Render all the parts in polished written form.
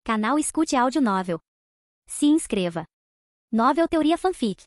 Canal Escute Áudio Novel. Se inscreva. Novel Teoria Fanfic.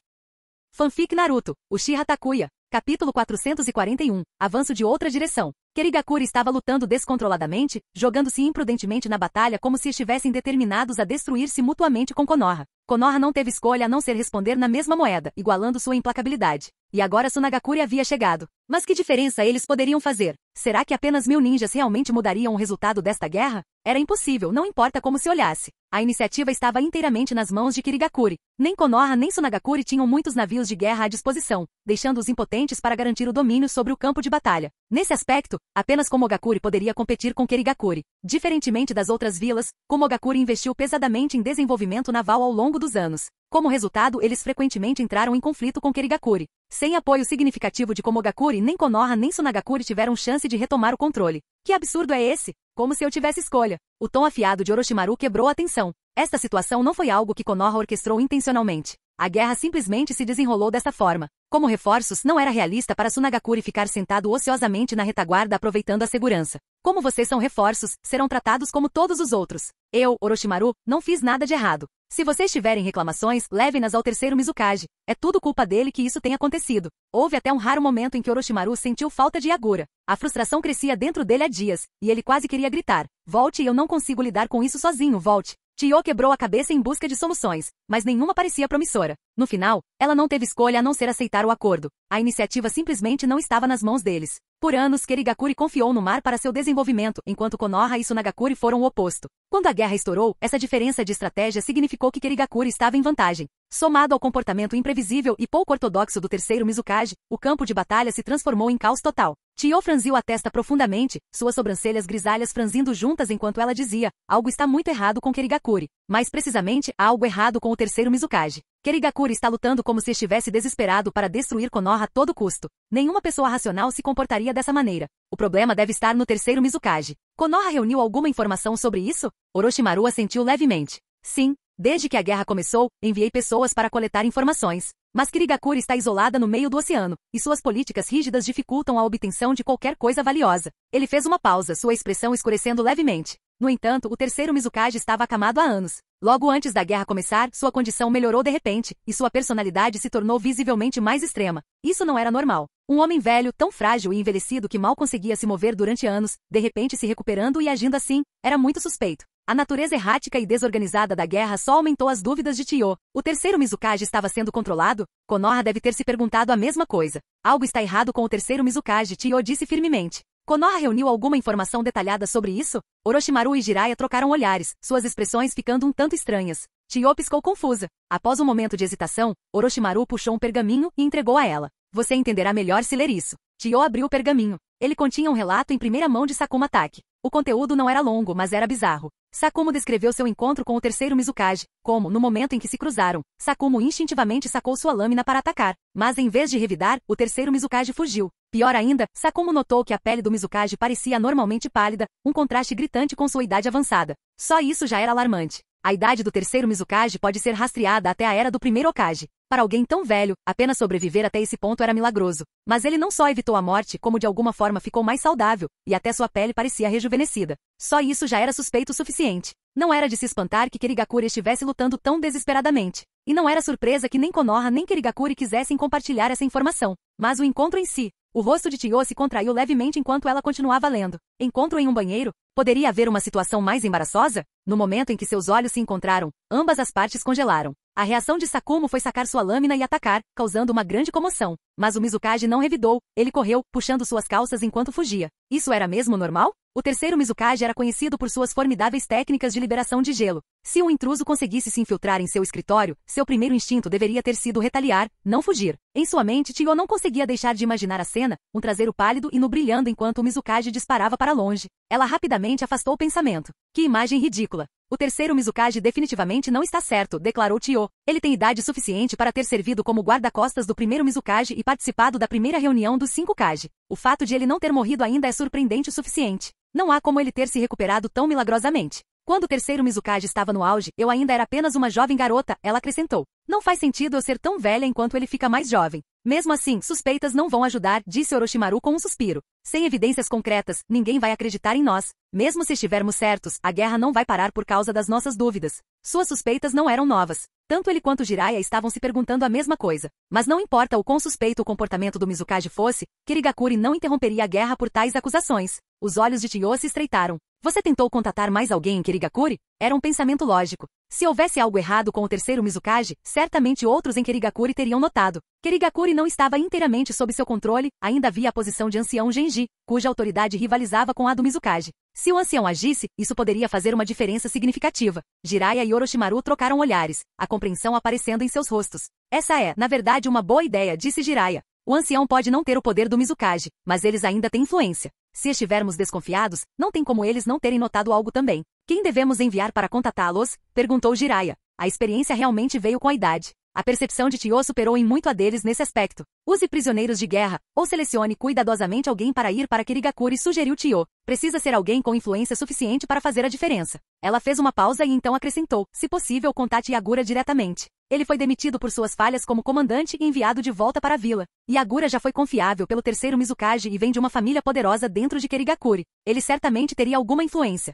Fanfic Naruto, Uchiha Takuya, capítulo 441, avanço de outra direção. Kirigakure estava lutando descontroladamente, jogando-se imprudentemente na batalha como se estivessem determinados a destruir-se mutuamente com Konoha. Konoha não teve escolha a não ser responder na mesma moeda, igualando sua implacabilidade. E agora Tsunagakure havia chegado. Mas que diferença eles poderiam fazer? Será que apenas 1000 ninjas realmente mudariam o resultado desta guerra? Era impossível, não importa como se olhasse. A iniciativa estava inteiramente nas mãos de Kirigakure. Nem Konoha nem Tsunagakure tinham muitos navios de guerra à disposição, deixando-os impotentes para garantir o domínio sobre o campo de batalha. Nesse aspecto, apenas Komogakure poderia competir com Kirigakure. Diferentemente das outras vilas, Komogakure investiu pesadamente em desenvolvimento naval ao longo dos anos. Como resultado, eles frequentemente entraram em conflito com Kirigakure. Sem apoio significativo de Komogakure, nem Konoha nem Tsunagakure tiveram chance de retomar o controle. Que absurdo é esse? Como se eu tivesse escolha. O tom afiado de Orochimaru quebrou a tensão. Esta situação não foi algo que Konoha orquestrou intencionalmente. A guerra simplesmente se desenrolou dessa forma. Como reforços, não era realista para Tsunagakure ficar sentado ociosamente na retaguarda aproveitando a segurança. Como vocês são reforços, serão tratados como todos os outros. Eu, Orochimaru, não fiz nada de errado. Se vocês tiverem reclamações, levem-nas ao terceiro Mizukage. É tudo culpa dele que isso tenha acontecido. Houve até um raro momento em que Orochimaru sentiu falta de Yagura. A frustração crescia dentro dele há dias, e ele quase queria gritar: "Volte, eu não consigo lidar com isso sozinho, volte." Chiyo quebrou a cabeça em busca de soluções, mas nenhuma parecia promissora. No final, ela não teve escolha a não ser aceitar o acordo. A iniciativa simplesmente não estava nas mãos deles. Por anos, Kirigakure confiou no mar para seu desenvolvimento, enquanto Konoha e Tsunagakure foram o oposto. Quando a guerra estourou, essa diferença de estratégia significou que Kirigakure estava em vantagem. Somado ao comportamento imprevisível e pouco ortodoxo do terceiro Mizukage, o campo de batalha se transformou em caos total. Chiyo franziu a testa profundamente, suas sobrancelhas grisalhas franzindo juntas enquanto ela dizia: algo está muito errado com Kirigakure. Mais precisamente, há algo errado com o terceiro Mizukage. Kirigakure está lutando como se estivesse desesperado para destruir Konoha a todo custo. Nenhuma pessoa racional se comportaria dessa maneira. O problema deve estar no terceiro Mizukage. Konoha reuniu alguma informação sobre isso? Orochimaru assentiu levemente. Sim. Desde que a guerra começou, enviei pessoas para coletar informações. Mas Kirigakure está isolada no meio do oceano, e suas políticas rígidas dificultam a obtenção de qualquer coisa valiosa. Ele fez uma pausa, sua expressão escurecendo levemente. No entanto, o terceiro Mizukage estava acamado há anos. Logo antes da guerra começar, sua condição melhorou de repente, e sua personalidade se tornou visivelmente mais extrema. Isso não era normal. Um homem velho, tão frágil e envelhecido que mal conseguia se mover durante anos, de repente se recuperando e agindo assim, era muito suspeito. A natureza errática e desorganizada da guerra só aumentou as dúvidas de Chiyo. O terceiro Mizukage estava sendo controlado? Konoha deve ter se perguntado a mesma coisa. Algo está errado com o terceiro Mizukage, Chiyo disse firmemente. Konoha reuniu alguma informação detalhada sobre isso? Orochimaru e Jiraiya trocaram olhares, suas expressões ficando um tanto estranhas. Chiyo piscou confusa. Após um momento de hesitação, Orochimaru puxou um pergaminho e entregou a ela. Você entenderá melhor se ler isso. Chiyo abriu o pergaminho. Ele continha um relato em primeira mão de Sakuma Taki. O conteúdo não era longo, mas era bizarro. Sakumo descreveu seu encontro com o terceiro Mizukage, como, no momento em que se cruzaram, Sakumo instintivamente sacou sua lâmina para atacar, mas em vez de revidar, o terceiro Mizukage fugiu. Pior ainda, Sakumo notou que a pele do Mizukage parecia anormalmente pálida, um contraste gritante com sua idade avançada. Só isso já era alarmante. A idade do terceiro Mizukage pode ser rastreada até a era do primeiro Hokage. Para alguém tão velho, apenas sobreviver até esse ponto era milagroso. Mas ele não só evitou a morte, como de alguma forma ficou mais saudável, e até sua pele parecia rejuvenescida. Só isso já era suspeito o suficiente. Não era de se espantar que Kirigakure estivesse lutando tão desesperadamente. E não era surpresa que nem Konoha nem Kirigakure quisessem compartilhar essa informação. Mas o encontro em si. O rosto de Chiyo se contraiu levemente enquanto ela continuava lendo. Encontro em um banheiro? Poderia haver uma situação mais embaraçosa? No momento em que seus olhos se encontraram, ambas as partes congelaram. A reação de Sakumo foi sacar sua lâmina e atacar, causando uma grande comoção. Mas o Mizukage não revidou, ele correu, puxando suas calças enquanto fugia. Isso era mesmo normal? O terceiro Mizukage era conhecido por suas formidáveis técnicas de liberação de gelo. Se um intruso conseguisse se infiltrar em seu escritório, seu primeiro instinto deveria ter sido retaliar, não fugir. Em sua mente, Chiyo não conseguia deixar de imaginar a cena, um traseiro pálido e nu brilhando enquanto o Mizukage disparava para longe. Ela rapidamente afastou o pensamento. Que imagem ridícula. O terceiro Mizukage definitivamente não está certo, declarou Chiyo. Ele tem idade suficiente para ter servido como guarda-costas do primeiro Mizukage e participado da primeira reunião dos 5 Kage. O fato de ele não ter morrido ainda é surpreendente o suficiente. Não há como ele ter se recuperado tão milagrosamente. Quando o terceiro Mizukage estava no auge, eu ainda era apenas uma jovem garota, ela acrescentou. Não faz sentido eu ser tão velha enquanto ele fica mais jovem. Mesmo assim, suspeitas não vão ajudar, disse Orochimaru com um suspiro. Sem evidências concretas, ninguém vai acreditar em nós. Mesmo se estivermos certos, a guerra não vai parar por causa das nossas dúvidas. Suas suspeitas não eram novas. Tanto ele quanto Jiraiya estavam se perguntando a mesma coisa. Mas não importa o quão suspeito o comportamento do Mizukage fosse, Kirigakuri não interromperia a guerra por tais acusações. Os olhos de Chiyo se estreitaram. Você tentou contatar mais alguém em Kirigakuri? Era um pensamento lógico. Se houvesse algo errado com o terceiro Mizukage, certamente outros em Kirigakuri teriam notado. Kirigakuri não estava inteiramente sob seu controle, ainda havia a posição de ancião Genji, cuja autoridade rivalizava com a do Mizukage. Se o ancião agisse, isso poderia fazer uma diferença significativa. Jiraiya e Orochimaru trocaram olhares, a compreensão aparecendo em seus rostos. Essa é, na verdade, uma boa ideia, disse Jiraiya. O ancião pode não ter o poder do Mizukage, mas eles ainda têm influência. Se estivermos desconfiados, não tem como eles não terem notado algo também. Quem devemos enviar para contatá-los? Perguntou Jiraiya. A experiência realmente veio com a idade. A percepção de Chiyo superou em muito a deles nesse aspecto. Use prisioneiros de guerra, ou selecione cuidadosamente alguém para ir para Kirigakuri, sugeriu Chiyo. Precisa ser alguém com influência suficiente para fazer a diferença. Ela fez uma pausa e então acrescentou, se possível contate Yagura diretamente. Ele foi demitido por suas falhas como comandante e enviado de volta para a vila. Yagura já foi confiável pelo terceiro Mizukage e vem de uma família poderosa dentro de Kirigakuri. Ele certamente teria alguma influência.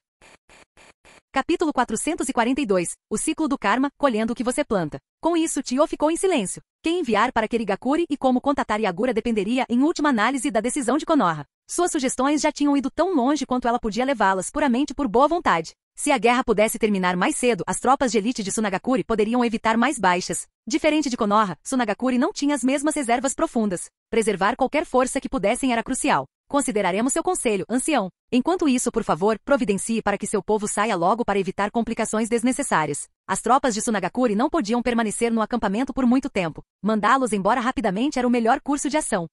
Capítulo 442. O ciclo do karma, colhendo o que você planta. Com isso, Chiyo ficou em silêncio. Quem enviar para Kirigakuri e como contatar Yagura dependeria, em última análise, da decisão de Konoha. Suas sugestões já tinham ido tão longe quanto ela podia levá-las, puramente por boa vontade. Se a guerra pudesse terminar mais cedo, as tropas de elite de Tsunagakuri poderiam evitar mais baixas. Diferente de Konoha, Tsunagakuri não tinha as mesmas reservas profundas. Preservar qualquer força que pudessem era crucial. Consideraremos seu conselho, ancião. Enquanto isso, por favor, providencie para que seu povo saia logo para evitar complicações desnecessárias. As tropas de Tsunagakuri não podiam permanecer no acampamento por muito tempo. Mandá-los embora rapidamente era o melhor curso de ação.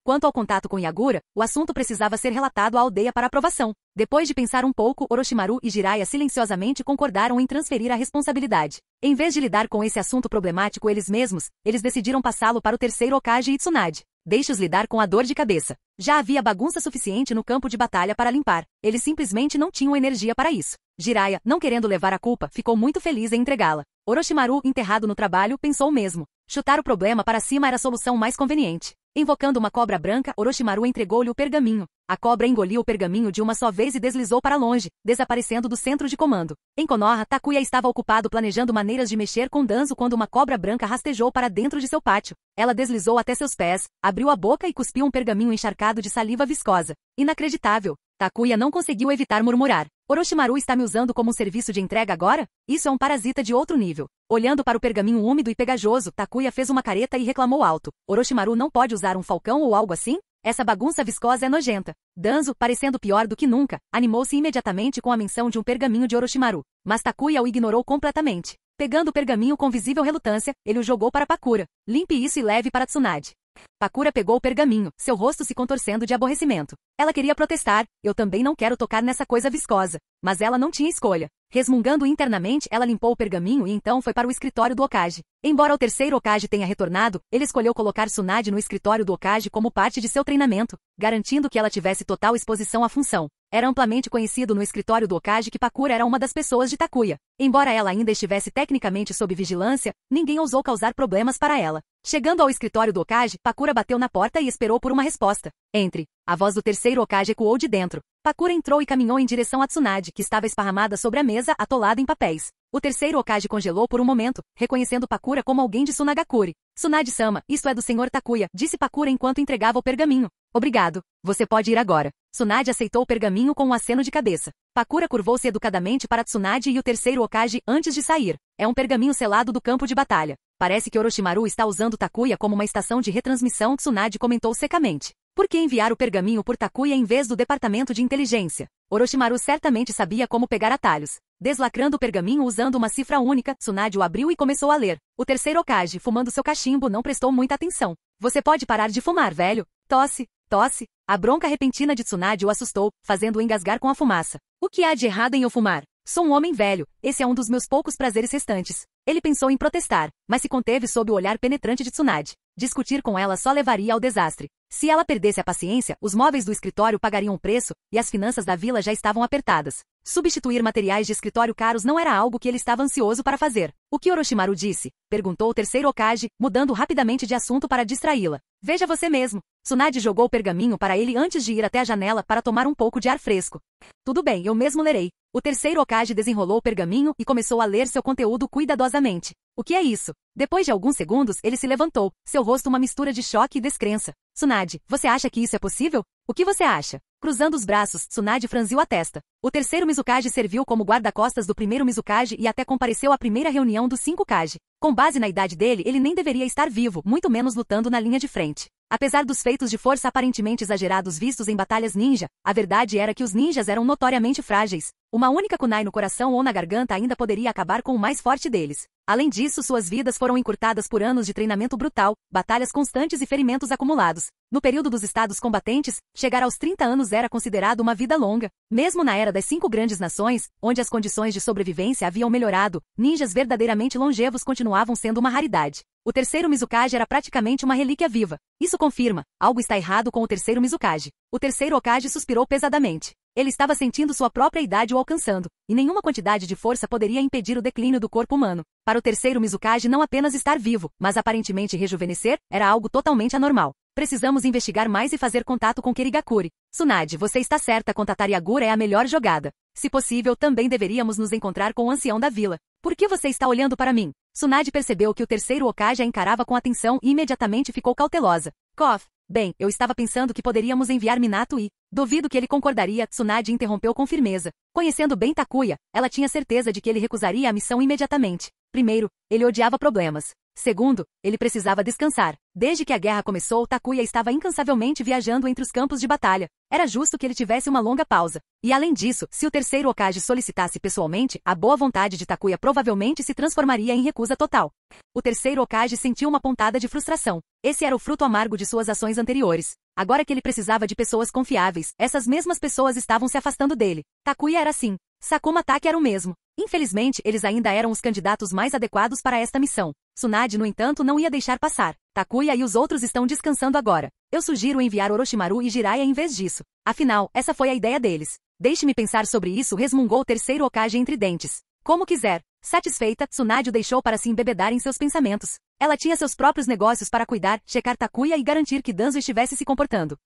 Quanto ao contato com Yagura, o assunto precisava ser relatado à aldeia para aprovação. Depois de pensar um pouco, Orochimaru e Jiraiya silenciosamente concordaram em transferir a responsabilidade. Em vez de lidar com esse assunto problemático eles mesmos, eles decidiram passá-lo para o terceiro Hokage e Tsunade. Deixe-os lidar com a dor de cabeça. Já havia bagunça suficiente no campo de batalha para limpar. Eles simplesmente não tinham energia para isso. Jiraiya, não querendo levar a culpa, ficou muito feliz em entregá-la. Orochimaru, enterrado no trabalho, pensou o mesmo. Chutar o problema para cima era a solução mais conveniente. Invocando uma cobra branca, Orochimaru entregou-lhe o pergaminho. A cobra engoliu o pergaminho de uma só vez e deslizou para longe, desaparecendo do centro de comando. Em Konoha, Takuya estava ocupado planejando maneiras de mexer com Danzo quando uma cobra branca rastejou para dentro de seu pátio. Ela deslizou até seus pés, abriu a boca e cuspiu um pergaminho encharcado de saliva viscosa. Inacreditável! Takuya não conseguiu evitar murmurar. Orochimaru está me usando como um serviço de entrega agora? Isso é um parasita de outro nível. Olhando para o pergaminho úmido e pegajoso, Takuya fez uma careta e reclamou alto. Orochimaru não pode usar um falcão ou algo assim? Essa bagunça viscosa é nojenta. Danzo, parecendo pior do que nunca, animou-se imediatamente com a menção de um pergaminho de Orochimaru. Mas Takuya o ignorou completamente. Pegando o pergaminho com visível relutância, ele o jogou para Pakura. Limpe isso e leve para Tsunade. Pakura pegou o pergaminho, seu rosto se contorcendo de aborrecimento. Ela queria protestar, eu também não quero tocar nessa coisa viscosa. Mas ela não tinha escolha. Resmungando internamente, ela limpou o pergaminho e então foi para o escritório do Hokage. Embora o terceiro Hokage tenha retornado, ele escolheu colocar Tsunade no escritório do Hokage como parte de seu treinamento, garantindo que ela tivesse total exposição à função. Era amplamente conhecido no escritório do Hokage que Pakura era uma das pessoas de Takuya. Embora ela ainda estivesse tecnicamente sob vigilância, ninguém ousou causar problemas para ela. Chegando ao escritório do Hokage, Pakura bateu na porta e esperou por uma resposta. Entre. A voz do terceiro Hokage ecoou de dentro. Pakura entrou e caminhou em direção a Tsunade, que estava esparramada sobre a mesa, atolada em papéis. O terceiro Hokage congelou por um momento, reconhecendo Pakura como alguém de Tsunagakuri. Tsunade-sama, isto é do Sr. Takuya, disse Pakura enquanto entregava o pergaminho. Obrigado. Você pode ir agora. Tsunade aceitou o pergaminho com um aceno de cabeça. Pakura curvou-se educadamente para Tsunade e o terceiro Hokage antes de sair. É um pergaminho selado do campo de batalha. Parece que Orochimaru está usando Takuya como uma estação de retransmissão, Tsunade comentou secamente. Por que enviar o pergaminho por Takuya em vez do departamento de inteligência? Orochimaru certamente sabia como pegar atalhos. Deslacrando o pergaminho usando uma cifra única, Tsunade o abriu e começou a ler. O terceiro Hokage, fumando seu cachimbo, não prestou muita atenção. Você pode parar de fumar, velho? Tosse, tosse. A bronca repentina de Tsunade o assustou, fazendo-o engasgar com a fumaça. O que há de errado em eu fumar? Sou um homem velho, esse é um dos meus poucos prazeres restantes. Ele pensou em protestar, mas se conteve sob o olhar penetrante de Tsunade. Discutir com ela só levaria ao desastre. Se ela perdesse a paciência, os móveis do escritório pagariam o preço, e as finanças da vila já estavam apertadas. Substituir materiais de escritório caros não era algo que ele estava ansioso para fazer. O que Orochimaru disse? Perguntou o terceiro Hokage, mudando rapidamente de assunto para distraí-la. Veja você mesmo. Tsunade jogou o pergaminho para ele antes de ir até a janela para tomar um pouco de ar fresco. Tudo bem, eu mesmo lerei. O terceiro Hokage desenrolou o pergaminho e começou a ler seu conteúdo cuidadosamente. O que é isso? Depois de alguns segundos, ele se levantou, seu rosto uma mistura de choque e descrença. Tsunade, você acha que isso é possível? O que você acha? Cruzando os braços, Tsunade franziu a testa. O terceiro Mizukage serviu como guarda-costas do primeiro Mizukage e até compareceu à primeira reunião dos 5 Kage. Com base na idade dele, ele nem deveria estar vivo, muito menos lutando na linha de frente. Apesar dos feitos de força aparentemente exagerados vistos em batalhas ninja, a verdade era que os ninjas eram notoriamente frágeis. Uma única kunai no coração ou na garganta ainda poderia acabar com o mais forte deles. Além disso, suas vidas foram encurtadas por anos de treinamento brutal, batalhas constantes e ferimentos acumulados. No período dos estados combatentes, chegar aos 30 anos era considerado uma vida longa. Mesmo na era das 5 grandes nações, onde as condições de sobrevivência haviam melhorado, ninjas verdadeiramente longevos continuavam sendo uma raridade. O terceiro Mizukage era praticamente uma relíquia viva. Isso confirma, algo está errado com o terceiro Mizukage. O terceiro Hokage suspirou pesadamente. Ele estava sentindo sua própria idade o alcançando, e nenhuma quantidade de força poderia impedir o declínio do corpo humano. Para o terceiro Mizukage não apenas estar vivo, mas aparentemente rejuvenescer, era algo totalmente anormal. Precisamos investigar mais e fazer contato com Kirigakure. Tsunade, você está certa, contatar Yagura é a melhor jogada. Se possível, também deveríamos nos encontrar com o ancião da vila. Por que você está olhando para mim? Tsunade percebeu que o terceiro Hokage a encarava com atenção e imediatamente ficou cautelosa. Kof. Bem, eu estava pensando que poderíamos enviar Minato e... Duvido que ele concordaria, Tsunade interrompeu com firmeza. Conhecendo bem Takuya, ela tinha certeza de que ele recusaria a missão imediatamente. Primeiro, ele odiava problemas. Segundo, ele precisava descansar. Desde que a guerra começou, Takuya estava incansavelmente viajando entre os campos de batalha. Era justo que ele tivesse uma longa pausa. E além disso, se o terceiro Hokage solicitasse pessoalmente, a boa vontade de Takuya provavelmente se transformaria em recusa total. O terceiro Hokage sentiu uma pontada de frustração. Esse era o fruto amargo de suas ações anteriores. Agora que ele precisava de pessoas confiáveis, essas mesmas pessoas estavam se afastando dele. Takuya era assim. Sakuma Taki era o mesmo. Infelizmente, eles ainda eram os candidatos mais adequados para esta missão. Tsunade, no entanto, não ia deixar passar. Takuya e os outros estão descansando agora. Eu sugiro enviar Orochimaru e Jiraiya em vez disso. Afinal, essa foi a ideia deles. Deixe-me pensar sobre isso, resmungou o terceiro Hokage entre dentes. Como quiser. Satisfeita, Tsunade o deixou para se embebedar em seus pensamentos. Ela tinha seus próprios negócios para cuidar, checar Takuya e garantir que Danzo estivesse se comportando.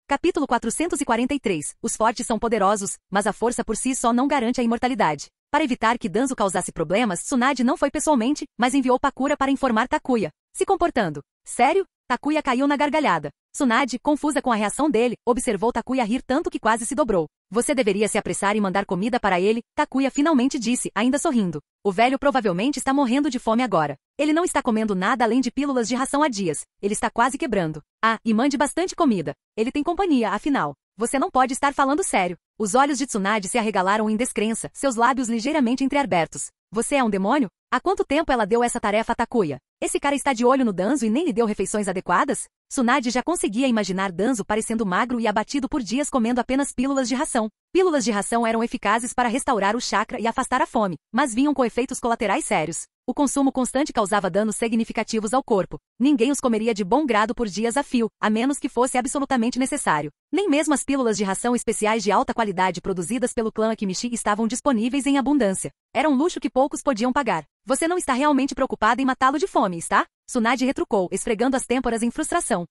Capítulo 443. Os fortes são poderosos, mas a força por si só não garante a imortalidade. Para evitar que Danzo causasse problemas, Tsunade não foi pessoalmente, mas enviou Pakura para informar Takuya. Se comportando. Sério? Takuya caiu na gargalhada. Tsunade, confusa com a reação dele, observou Takuya rir tanto que quase se dobrou. Você deveria se apressar e mandar comida para ele, Takuya finalmente disse, ainda sorrindo. O velho provavelmente está morrendo de fome agora. Ele não está comendo nada além de pílulas de ração há dias. Ele está quase quebrando. Ah, e mande bastante comida. Ele tem companhia, afinal. Você não pode estar falando sério. Os olhos de Tsunade se arregalaram em descrença, seus lábios ligeiramente entreabertos. Você é um demônio? Há quanto tempo ela deu essa tarefa a Takuya? Esse cara está de olho no Danzo e nem lhe deu refeições adequadas? Tsunade já conseguia imaginar Danzo parecendo magro e abatido por dias comendo apenas pílulas de ração. Pílulas de ração eram eficazes para restaurar o chakra e afastar a fome, mas vinham com efeitos colaterais sérios. O consumo constante causava danos significativos ao corpo. Ninguém os comeria de bom grado por dias a fio, a menos que fosse absolutamente necessário. Nem mesmo as pílulas de ração especiais de alta qualidade produzidas pelo clã Akimishi estavam disponíveis em abundância. Era um luxo que poucos podiam pagar. Você não está realmente preocupada em matá-lo de fome, está? Tsunade retrucou, esfregando as têmporas em frustração.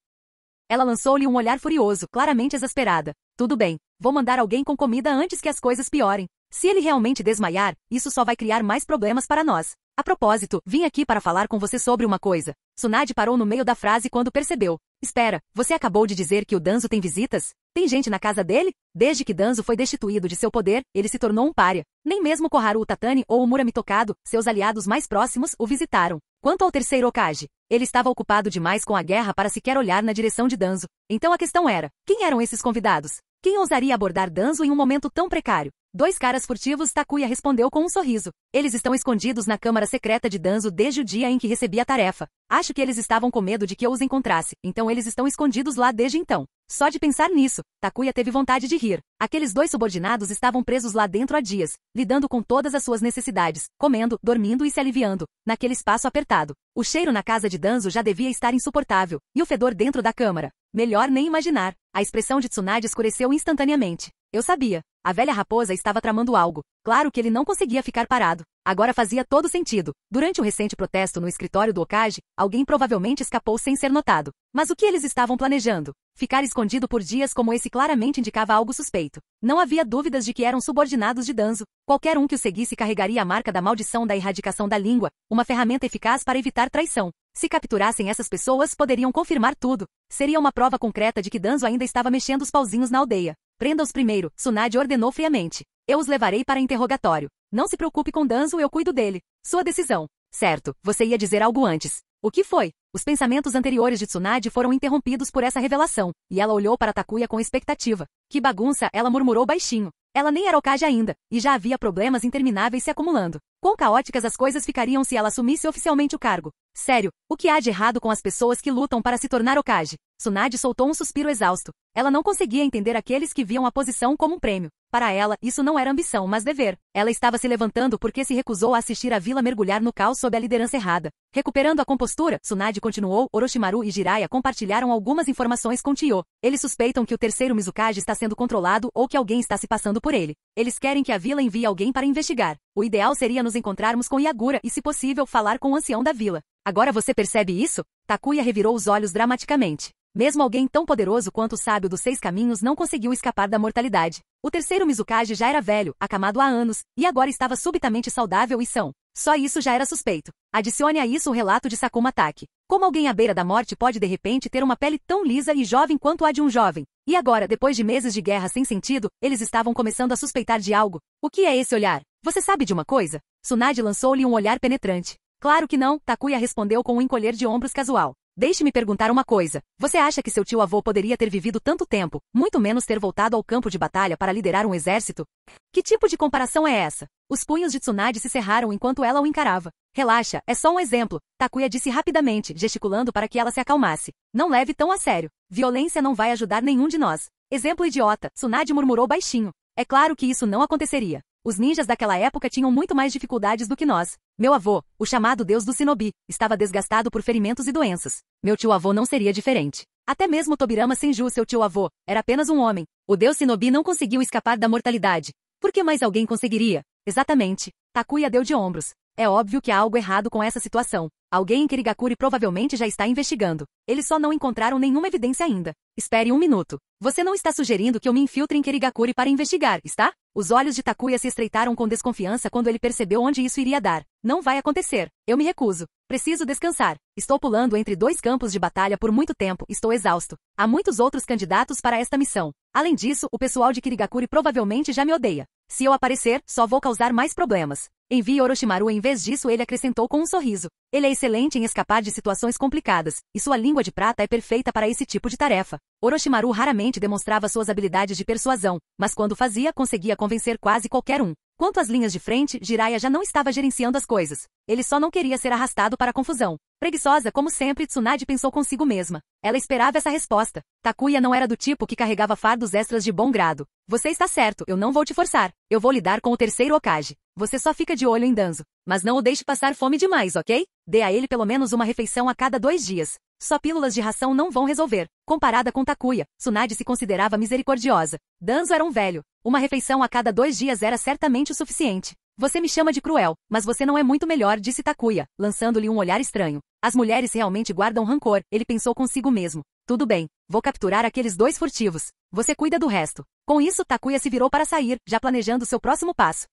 Ela lançou-lhe um olhar furioso, claramente exasperada. Tudo bem, vou mandar alguém com comida antes que as coisas piorem. Se ele realmente desmaiar, isso só vai criar mais problemas para nós. A propósito, vim aqui para falar com você sobre uma coisa. Tsunade parou no meio da frase quando percebeu. Espera, você acabou de dizer que o Danzo tem visitas? Tem gente na casa dele? Desde que Danzo foi destituído de seu poder, ele se tornou um pária. Nem mesmo Koharu Utatani ou o Murami Tokado, seus aliados mais próximos, o visitaram. Quanto ao terceiro Hokage, ele estava ocupado demais com a guerra para sequer olhar na direção de Danzo. Então a questão era, quem eram esses convidados? Quem ousaria abordar Danzo em um momento tão precário? Dois caras furtivos, Takuya respondeu com um sorriso. Eles estão escondidos na câmara secreta de Danzo desde o dia em que recebi a tarefa. Acho que eles estavam com medo de que eu os encontrasse, então eles estão escondidos lá desde então. Só de pensar nisso, Takuya teve vontade de rir. Aqueles dois subordinados estavam presos lá dentro há dias, lidando com todas as suas necessidades, comendo, dormindo e se aliviando, naquele espaço apertado. O cheiro na casa de Danzo já devia estar insuportável, e o fedor dentro da câmara. Melhor nem imaginar. A expressão de Tsunade escureceu instantaneamente. Eu sabia. A velha raposa estava tramando algo. Claro que ele não conseguia ficar parado. Agora fazia todo sentido. Durante o recente protesto no escritório do Hokage, alguém provavelmente escapou sem ser notado. Mas o que eles estavam planejando? Ficar escondido por dias como esse claramente indicava algo suspeito. Não havia dúvidas de que eram subordinados de Danzo. Qualquer um que o seguisse carregaria a marca da maldição da erradicação da língua, uma ferramenta eficaz para evitar traição. Se capturassem essas pessoas, poderiam confirmar tudo. Seria uma prova concreta de que Danzo ainda estava mexendo os pauzinhos na aldeia. Prenda-os primeiro, Tsunade ordenou friamente. Eu os levarei para interrogatório. Não se preocupe com Danzo, eu cuido dele. Sua decisão. Certo, você ia dizer algo antes. O que foi? Os pensamentos anteriores de Tsunade foram interrompidos por essa revelação, e ela olhou para Takuya com expectativa. Que bagunça, ela murmurou baixinho. Ela nem era Hokage ainda, e já havia problemas intermináveis se acumulando. Quão caóticas as coisas ficariam se ela assumisse oficialmente o cargo. Sério, o que há de errado com as pessoas que lutam para se tornar Hokage? Tsunade soltou um suspiro exausto. Ela não conseguia entender aqueles que viam a posição como um prêmio. Para ela, isso não era ambição, mas dever. Ela estava se levantando porque se recusou a assistir a vila mergulhar no caos sob a liderança errada. Recuperando a compostura, Tsunade continuou. Orochimaru e Jiraiya compartilharam algumas informações com Tio. Eles suspeitam que o terceiro Mizukage está sendo controlado ou que alguém está se passando por ele. Eles querem que a vila envie alguém para investigar. O ideal seria nos encontrarmos com Yagura e, se possível, falar com o ancião da vila. Agora você percebe isso? Takuya revirou os olhos dramaticamente. Mesmo alguém tão poderoso quanto o sábio dos 6 caminhos não conseguiu escapar da mortalidade. O terceiro Mizukage já era velho, acamado há anos, e agora estava subitamente saudável e são. Só isso já era suspeito. Adicione a isso o relato de Sakuma Taki. Como alguém à beira da morte pode de repente ter uma pele tão lisa e jovem quanto a de um jovem? E agora, depois de meses de guerra sem sentido, eles estavam começando a suspeitar de algo. O que é esse olhar? Você sabe de uma coisa? Tsunade lançou-lhe um olhar penetrante. Claro que não, Takuya respondeu com um encolher de ombros casual. Deixe-me perguntar uma coisa. Você acha que seu tio-avô poderia ter vivido tanto tempo, muito menos ter voltado ao campo de batalha para liderar um exército? Que tipo de comparação é essa? Os punhos de Tsunade se cerraram enquanto ela o encarava. Relaxa, é só um exemplo, Takuya disse rapidamente, gesticulando para que ela se acalmasse. Não leve tão a sério. Violência não vai ajudar nenhum de nós. Exemplo idiota, Tsunade murmurou baixinho. É claro que isso não aconteceria. Os ninjas daquela época tinham muito mais dificuldades do que nós. Meu avô, o chamado deus do Shinobi, estava desgastado por ferimentos e doenças. Meu tio-avô não seria diferente. Até mesmo Tobirama Senju, seu tio-avô, era apenas um homem. O deus Shinobi não conseguiu escapar da mortalidade. Por que mais alguém conseguiria? Exatamente. Takuya deu de ombros. É óbvio que há algo errado com essa situação. Alguém em Kirigakuri provavelmente já está investigando. Eles só não encontraram nenhuma evidência ainda. Espere um minuto. Você não está sugerindo que eu me infiltre em Kirigakuri para investigar, está? Os olhos de Takuya se estreitaram com desconfiança quando ele percebeu onde isso iria dar. Não vai acontecer. Eu me recuso. Preciso descansar. Estou pulando entre 2 campos de batalha por muito tempo. Estou exausto. Há muitos outros candidatos para esta missão. Além disso, o pessoal de Kirigakuri provavelmente já me odeia. Se eu aparecer, só vou causar mais problemas. Envie Orochimaru. Em vez disso, ele acrescentou com um sorriso. Ele é excelente em escapar de situações complicadas, e sua língua de prata é perfeita para esse tipo de tarefa. Orochimaru raramente demonstrava suas habilidades de persuasão, mas quando fazia, conseguia convencer quase qualquer um. Quanto às linhas de frente, Jiraiya já não estava gerenciando as coisas. Ele só não queria ser arrastado para a confusão. Preguiçosa como sempre, Tsunade pensou consigo mesma. Ela esperava essa resposta. Takuya não era do tipo que carregava fardos extras de bom grado. Você está certo, eu não vou te forçar. Eu vou lidar com o terceiro Hokage. Você só fica de olho em Danzo. Mas não o deixe passar fome demais, ok? Dê a ele pelo menos uma refeição a cada 2 dias. Só pílulas de ração não vão resolver. Comparada com Takuya, Tsunade se considerava misericordiosa. Danzo era um velho. Uma refeição a cada 2 dias era certamente o suficiente. Você me chama de cruel, mas você não é muito melhor, disse Takuya, lançando-lhe um olhar estranho. As mulheres realmente guardam rancor, ele pensou consigo mesmo. Tudo bem, vou capturar aqueles 2 furtivos. Você cuida do resto. Com isso, Takuya se virou para sair, já planejando seu próximo passo.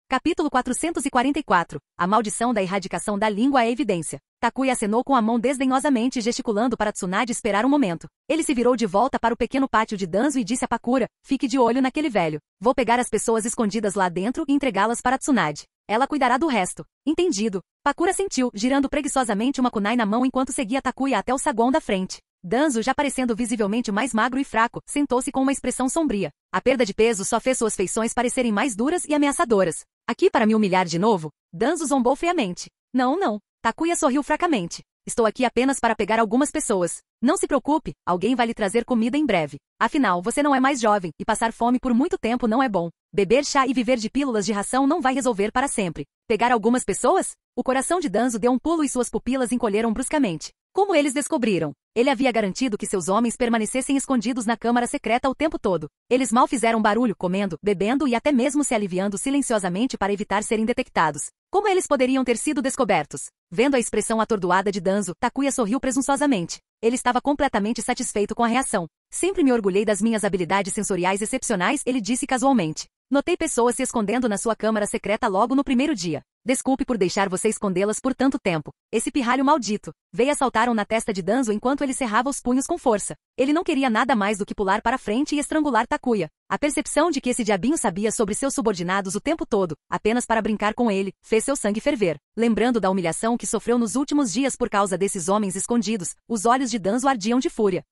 Capítulo 444. A maldição da erradicação da língua é evidência. Takuya acenou com a mão desdenhosamente, gesticulando para Tsunade esperar um momento. Ele se virou de volta para o pequeno pátio de Danzo e disse a Pakura, fique de olho naquele velho. Vou pegar as pessoas escondidas lá dentro e entregá-las para Tsunade. Ela cuidará do resto. Entendido. Pakura sentiu, girando preguiçosamente uma kunai na mão enquanto seguia Takuya até o saguão da frente. Danzo, já parecendo visivelmente mais magro e fraco, sentou-se com uma expressão sombria. A perda de peso só fez suas feições parecerem mais duras e ameaçadoras. Aqui para me humilhar de novo? Danzo zombou friamente. Não, não. Takuya sorriu fracamente. Estou aqui apenas para pegar algumas pessoas. Não se preocupe, alguém vai lhe trazer comida em breve. Afinal, você não é mais jovem, e passar fome por muito tempo não é bom. Beber chá e viver de pílulas de ração não vai resolver para sempre. Pegar algumas pessoas? O coração de Danzo deu um pulo e suas pupilas encolheram bruscamente. Como eles descobriram? Ele havia garantido que seus homens permanecessem escondidos na câmara secreta o tempo todo. Eles mal fizeram barulho, comendo, bebendo e até mesmo se aliviando silenciosamente para evitar serem detectados. Como eles poderiam ter sido descobertos? Vendo a expressão atordoada de Danzo, Takuya sorriu presunçosamente. Ele estava completamente satisfeito com a reação. Sempre me orgulhei das minhas habilidades sensoriais excepcionais, ele disse casualmente. Notei pessoas se escondendo na sua câmara secreta logo no primeiro dia. Desculpe por deixar você escondê-las por tanto tempo. Esse pirralho maldito. Veias saltaram na testa de Danzo enquanto ele cerrava os punhos com força. Ele não queria nada mais do que pular para frente e estrangular Takuya. A percepção de que esse diabinho sabia sobre seus subordinados o tempo todo, apenas para brincar com ele, fez seu sangue ferver. Lembrando da humilhação que sofreu nos últimos dias por causa desses homens escondidos, os olhos de Danzo ardiam de fúria.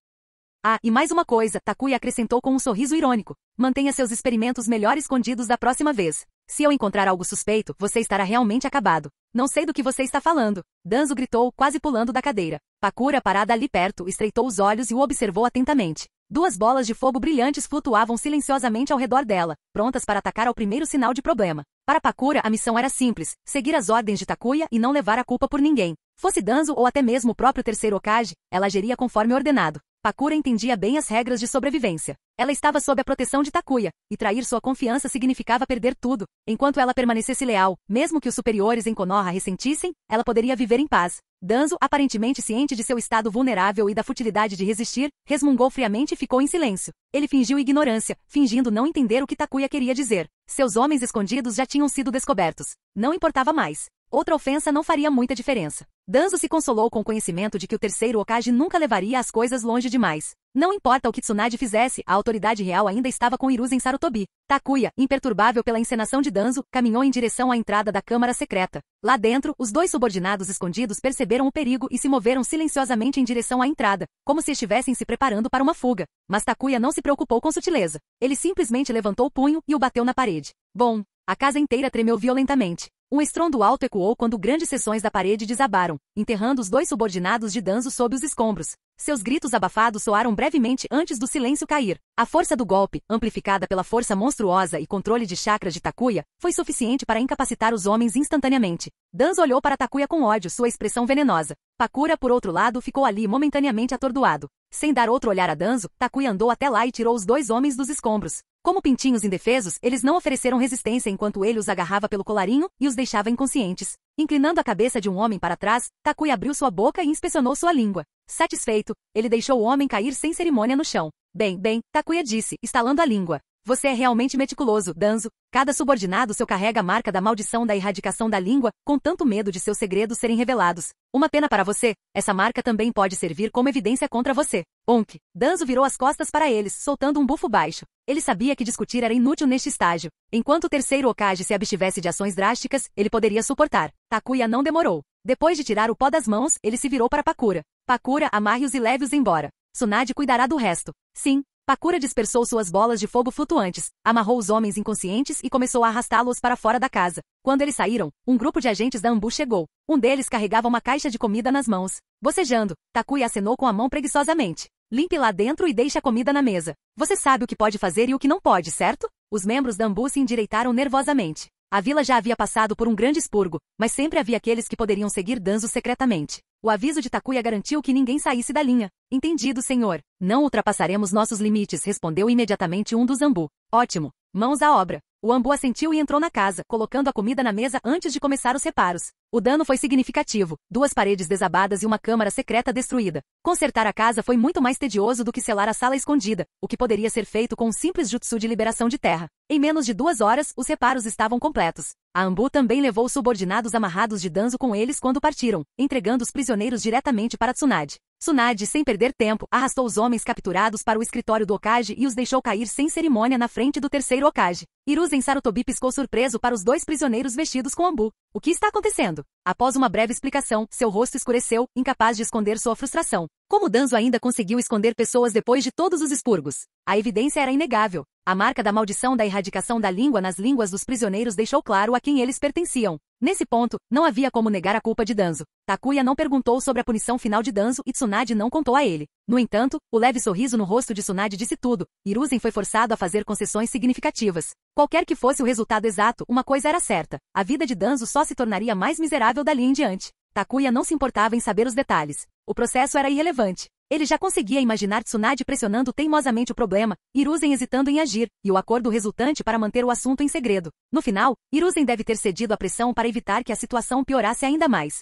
Ah, e mais uma coisa, Takuya acrescentou com um sorriso irônico. Mantenha seus experimentos melhor escondidos da próxima vez. Se eu encontrar algo suspeito, você estará realmente acabado. Não sei do que você está falando. Danzo gritou, quase pulando da cadeira. Pakura, parada ali perto, estreitou os olhos e o observou atentamente. Duas bolas de fogo brilhantes flutuavam silenciosamente ao redor dela, prontas para atacar ao primeiro sinal de problema. Para Pakura, a missão era simples, seguir as ordens de Takuya e não levar a culpa por ninguém. Fosse Danzo ou até mesmo o próprio terceiro Hokage, ela agiria conforme ordenado. Pakura entendia bem as regras de sobrevivência. Ela estava sob a proteção de Takuya, e trair sua confiança significava perder tudo. Enquanto ela permanecesse leal, mesmo que os superiores em Konoha ressentissem, ela poderia viver em paz. Danzo, aparentemente ciente de seu estado vulnerável e da futilidade de resistir, resmungou friamente e ficou em silêncio. Ele fingiu ignorância, fingindo não entender o que Takuya queria dizer. Seus homens escondidos já tinham sido descobertos. Não importava mais. Outra ofensa não faria muita diferença. Danzo se consolou com o conhecimento de que o terceiro Hokage nunca levaria as coisas longe demais. Não importa o que Tsunade fizesse, a autoridade real ainda estava com Hiruzen Sarutobi. Takuya, imperturbável pela encenação de Danzo, caminhou em direção à entrada da câmara secreta. Lá dentro, os dois subordinados escondidos perceberam o perigo e se moveram silenciosamente em direção à entrada, como se estivessem se preparando para uma fuga. Mas Takuya não se preocupou com sutileza. Ele simplesmente levantou o punho e o bateu na parede. Bom, a casa inteira tremeu violentamente. Um estrondo alto ecoou quando grandes seções da parede desabaram, enterrando os dois subordinados de Danzo sob os escombros. Seus gritos abafados soaram brevemente antes do silêncio cair. A força do golpe, amplificada pela força monstruosa e controle de chakras de Takuya, foi suficiente para incapacitar os homens instantaneamente. Danzo olhou para Takuya com ódio, sua expressão venenosa. Pakura, por outro lado, ficou ali momentaneamente atordoado. Sem dar outro olhar a Danzo, Takuya andou até lá e tirou os dois homens dos escombros. Como pintinhos indefesos, eles não ofereceram resistência enquanto ele os agarrava pelo colarinho e os deixava inconscientes. Inclinando a cabeça de um homem para trás, Takuya abriu sua boca e inspecionou sua língua. Satisfeito, ele deixou o homem cair sem cerimônia no chão. Bem, Takuya disse, estalando a língua. Você é realmente meticuloso, Danzo. Cada subordinado seu carrega a marca da maldição da erradicação da língua, com tanto medo de seus segredos serem revelados. Uma pena para você, essa marca também pode servir como evidência contra você. Onk. Danzo virou as costas para eles, soltando um bufo baixo. Ele sabia que discutir era inútil neste estágio. Enquanto o terceiro Hokage se abstivesse de ações drásticas, ele poderia suportar. Takuya não demorou. Depois de tirar o pó das mãos, ele se virou para Pakura. Pakura, amarre-os e leve-os embora. Tsunade cuidará do resto. Sim. Pakura dispersou suas bolas de fogo flutuantes, amarrou os homens inconscientes e começou a arrastá-los para fora da casa. Quando eles saíram, um grupo de agentes da Anbu chegou. Um deles carregava uma caixa de comida nas mãos. Bocejando, Takuya acenou com a mão preguiçosamente. Limpe lá dentro e deixe a comida na mesa. Você sabe o que pode fazer e o que não pode, certo? Os membros da Anbu se endireitaram nervosamente. A vila já havia passado por um grande expurgo, mas sempre havia aqueles que poderiam seguir Danzo secretamente. O aviso de Takuya garantiu que ninguém saísse da linha. Entendido, senhor. Não ultrapassaremos nossos limites, respondeu imediatamente um dos Anbu. Ótimo. Mãos à obra. O Anbu assentiu e entrou na casa, colocando a comida na mesa antes de começar os reparos. O dano foi significativo, 2 paredes desabadas e uma câmara secreta destruída. Consertar a casa foi muito mais tedioso do que selar a sala escondida, o que poderia ser feito com um simples jutsu de liberação de terra. Em menos de 2 horas, os reparos estavam completos. A Anbu também levou os subordinados amarrados de Danzo com eles quando partiram, entregando os prisioneiros diretamente para Tsunade. Tsunade, sem perder tempo, arrastou os homens capturados para o escritório do Hokage e os deixou cair sem cerimônia na frente do terceiro Hokage. Hiruzen Sarutobi piscou surpreso para os dois prisioneiros vestidos com ambu. O que está acontecendo? Após uma breve explicação, seu rosto escureceu, incapaz de esconder sua frustração. Como Danzo ainda conseguiu esconder pessoas depois de todos os expurgos? A evidência era inegável. A marca da maldição da erradicação da língua nas línguas dos prisioneiros deixou claro a quem eles pertenciam. Nesse ponto, não havia como negar a culpa de Danzo. Takuya não perguntou sobre a punição final de Danzo e Tsunade não contou a ele. No entanto, o leve sorriso no rosto de Tsunade disse tudo. Hiruzen foi forçado a fazer concessões significativas. Qualquer que fosse o resultado exato, uma coisa era certa. A vida de Danzo só se tornaria mais miserável dali em diante. Takuya não se importava em saber os detalhes. O processo era irrelevante. Ele já conseguia imaginar Tsunade pressionando teimosamente o problema, Hiruzen hesitando em agir, e o acordo resultante para manter o assunto em segredo. No final, Hiruzen deve ter cedido à pressão para evitar que a situação piorasse ainda mais.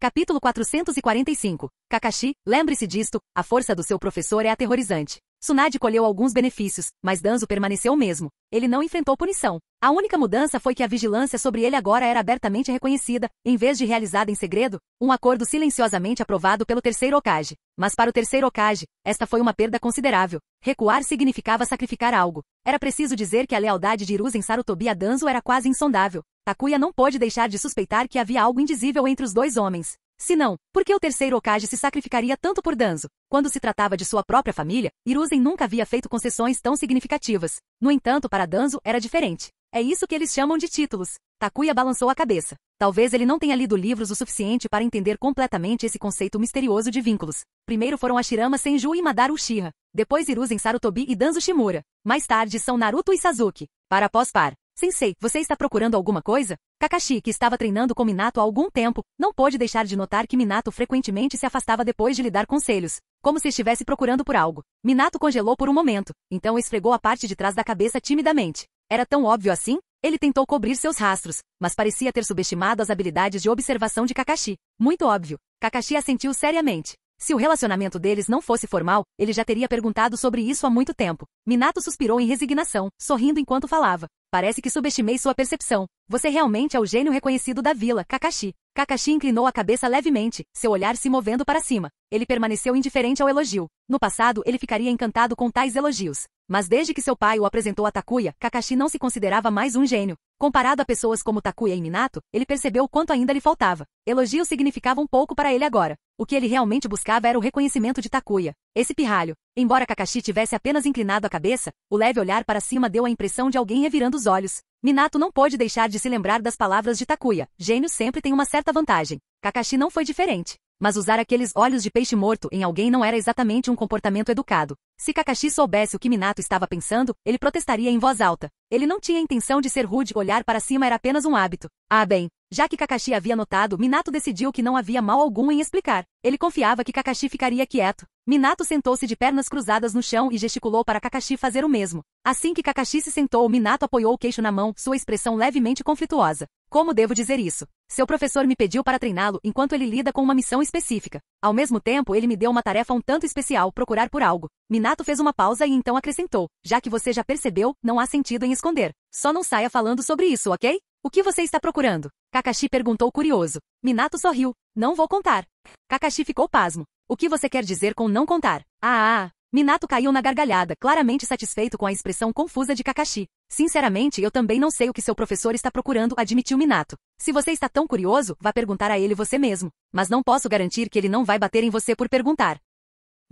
Capítulo 445. Kakashi, lembre-se disto, a força do seu professor é aterrorizante. Tsunade colheu alguns benefícios, mas Danzo permaneceu o mesmo. Ele não enfrentou punição. A única mudança foi que a vigilância sobre ele agora era abertamente reconhecida, em vez de realizada em segredo, um acordo silenciosamente aprovado pelo terceiro Hokage. Mas para o terceiro Hokage, esta foi uma perda considerável. Recuar significava sacrificar algo. Era preciso dizer que a lealdade de Hiruzen Sarutobi a Danzo era quase insondável. Takuya não pôde deixar de suspeitar que havia algo indizível entre os dois homens. Se não, por que o terceiro Hokage se sacrificaria tanto por Danzo? Quando se tratava de sua própria família, Hiruzen nunca havia feito concessões tão significativas. No entanto, para Danzo, era diferente. É isso que eles chamam de títulos. Takuya balançou a cabeça. Talvez ele não tenha lido livros o suficiente para entender completamente esse conceito misterioso de vínculos. Primeiro foram Hashirama Senju e Madara Uchiha. Depois Hiruzen Sarutobi e Danzo Shimura. Mais tarde são Naruto e Sasuke. Par após par. Sensei, você está procurando alguma coisa? Kakashi, que estava treinando com Minato há algum tempo, não pôde deixar de notar que Minato frequentemente se afastava depois de lhe dar conselhos, como se estivesse procurando por algo. Minato congelou por um momento, então esfregou a parte de trás da cabeça timidamente. Era tão óbvio assim? Ele tentou cobrir seus rastros, mas parecia ter subestimado as habilidades de observação de Kakashi. Muito óbvio. Kakashi assentiu seriamente. Se o relacionamento deles não fosse formal, ele já teria perguntado sobre isso há muito tempo. Minato suspirou em resignação, sorrindo enquanto falava. Parece que subestimei sua percepção. Você realmente é o gênio reconhecido da vila, Kakashi. Kakashi inclinou a cabeça levemente, seu olhar se movendo para cima. Ele permaneceu indiferente ao elogio. No passado, ele ficaria encantado com tais elogios. Mas desde que seu pai o apresentou a Takuya, Kakashi não se considerava mais um gênio. Comparado a pessoas como Takuya e Minato, ele percebeu o quanto ainda lhe faltava. Elogios significavam pouco para ele agora. O que ele realmente buscava era o reconhecimento de Takuya. Esse pirralho. Embora Kakashi tivesse apenas inclinado a cabeça, o leve olhar para cima deu a impressão de alguém revirando os olhos. Minato não pôde deixar de se lembrar das palavras de Takuya. Gênio sempre tem uma certa vantagem. Kakashi não foi diferente. Mas usar aqueles olhos de peixe morto em alguém não era exatamente um comportamento educado. Se Kakashi soubesse o que Minato estava pensando, ele protestaria em voz alta. Ele não tinha intenção de ser rude, olhar para cima era apenas um hábito. Ah bem, já que Kakashi havia notado, Minato decidiu que não havia mal algum em explicar. Ele confiava que Kakashi ficaria quieto. Minato sentou-se de pernas cruzadas no chão e gesticulou para Kakashi fazer o mesmo. Assim que Kakashi se sentou, Minato apoiou o queixo na mão, sua expressão levemente conflituosa. Como devo dizer isso? Seu professor me pediu para treiná-lo enquanto ele lida com uma missão específica. Ao mesmo tempo, ele me deu uma tarefa um tanto especial, procurar por algo. Minato fez uma pausa e então acrescentou. Já que você já percebeu, não há sentido em esconder. Só não saia falando sobre isso, ok? O que você está procurando? Kakashi perguntou curioso. Minato sorriu. Não vou contar. Kakashi ficou pasmo. O que você quer dizer com não contar? Minato caiu na gargalhada, claramente satisfeito com a expressão confusa de Kakashi. Sinceramente, eu também não sei o que seu professor está procurando, admitiu Minato. Se você está tão curioso, vá perguntar a ele você mesmo. Mas não posso garantir que ele não vai bater em você por perguntar.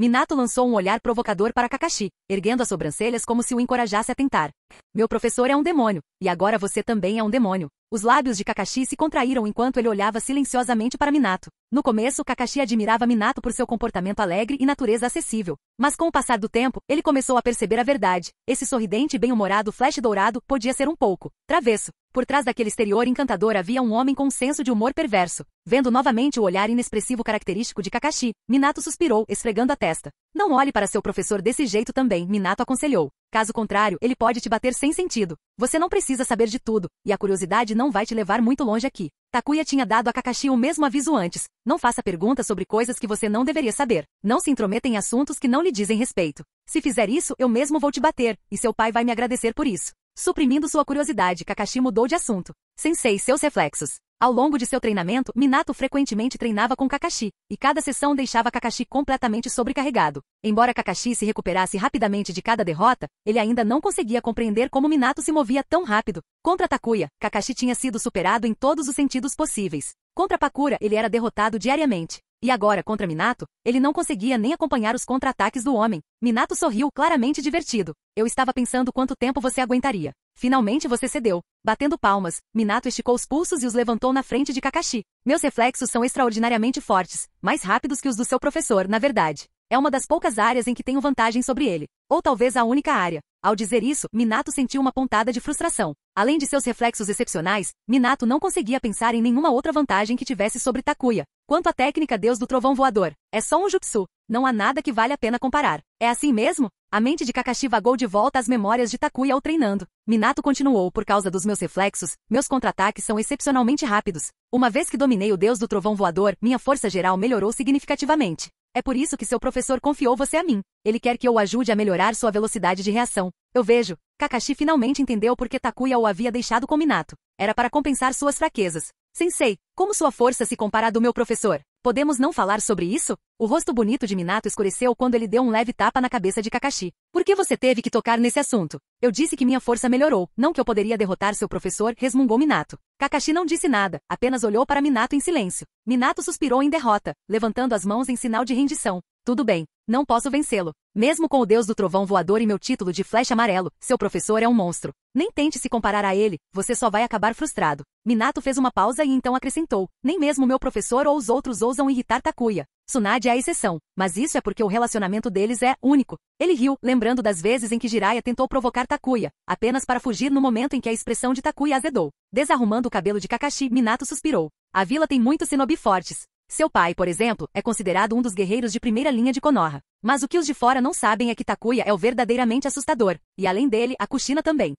Minato lançou um olhar provocador para Kakashi, erguendo as sobrancelhas como se o encorajasse a tentar. Meu professor é um demônio, e agora você também é um demônio. Os lábios de Kakashi se contraíram enquanto ele olhava silenciosamente para Minato. No começo, Kakashi admirava Minato por seu comportamento alegre e natureza acessível. Mas com o passar do tempo, ele começou a perceber a verdade. Esse sorridente e bem-humorado flash dourado podia ser um pouco travesso. Por trás daquele exterior encantador havia um homem com um senso de humor perverso. Vendo novamente o olhar inexpressivo característico de Kakashi, Minato suspirou, esfregando a testa. Não olhe para seu professor desse jeito também, Minato aconselhou. Caso contrário, ele pode te bater sem sentido. Você não precisa saber de tudo, e a curiosidade não vai te levar muito longe aqui. Takuya tinha dado a Kakashi o mesmo aviso antes. Não faça perguntas sobre coisas que você não deveria saber. Não se intrometa em assuntos que não lhe dizem respeito. Se fizer isso, eu mesmo vou te bater, e seu pai vai me agradecer por isso. Suprimindo sua curiosidade, Kakashi mudou de assunto. Sensei, seus reflexos. Ao longo de seu treinamento, Minato frequentemente treinava com Kakashi, e cada sessão deixava Kakashi completamente sobrecarregado. Embora Kakashi se recuperasse rapidamente de cada derrota, ele ainda não conseguia compreender como Minato se movia tão rápido. Contra Takuya, Kakashi tinha sido superado em todos os sentidos possíveis. Contra Pakura, ele era derrotado diariamente. E agora, contra Minato, ele não conseguia nem acompanhar os contra-ataques do homem. Minato sorriu, claramente divertido. Eu estava pensando quanto tempo você aguentaria. Finalmente você cedeu. Batendo palmas, Minato esticou os pulsos e os levantou na frente de Kakashi. Meus reflexos são extraordinariamente fortes, mais rápidos que os do seu professor, na verdade. É uma das poucas áreas em que tenho vantagem sobre ele. Ou talvez a única área. Ao dizer isso, Minato sentiu uma pontada de frustração. Além de seus reflexos excepcionais, Minato não conseguia pensar em nenhuma outra vantagem que tivesse sobre Takuya. Quanto à técnica Deus do Trovão Voador, é só um jutsu. Não há nada que vale a pena comparar. É assim mesmo? A mente de Kakashi vagou de volta às memórias de Takuya ao treinando. Minato continuou, por causa dos meus reflexos, meus contra-ataques são excepcionalmente rápidos. Uma vez que dominei o Deus do Trovão Voador, minha força geral melhorou significativamente. É por isso que seu professor confiou você a mim. Ele quer que eu o ajude a melhorar sua velocidade de reação. Eu vejo. Kakashi finalmente entendeu por que Takuya o havia deixado com Minato. Era para compensar suas fraquezas. Sensei, como sua força se compara à do meu professor? Podemos não falar sobre isso? O rosto bonito de Minato escureceu quando ele deu um leve tapa na cabeça de Kakashi. Por que você teve que tocar nesse assunto? Eu disse que minha força melhorou, não que eu poderia derrotar seu professor, resmungou Minato. Kakashi não disse nada, apenas olhou para Minato em silêncio. Minato suspirou em derrota, levantando as mãos em sinal de rendição. Tudo bem, não posso vencê-lo. Mesmo com o Deus do Trovão Voador e meu título de Flecha Amarelo, seu professor é um monstro. Nem tente se comparar a ele, você só vai acabar frustrado. Minato fez uma pausa e então acrescentou. Nem mesmo meu professor ou os outros ousam irritar Takuya. Tsunade é a exceção, mas isso é porque o relacionamento deles é único. Ele riu, lembrando das vezes em que Jiraiya tentou provocar Takuya, apenas para fugir no momento em que a expressão de Takuya azedou. Desarrumando o cabelo de Kakashi, Minato suspirou. A vila tem muitos shinobi fortes. Seu pai, por exemplo, é considerado um dos guerreiros de primeira linha de Konoha. Mas o que os de fora não sabem é que Takuya é o verdadeiramente assustador. E além dele, a Kushina também.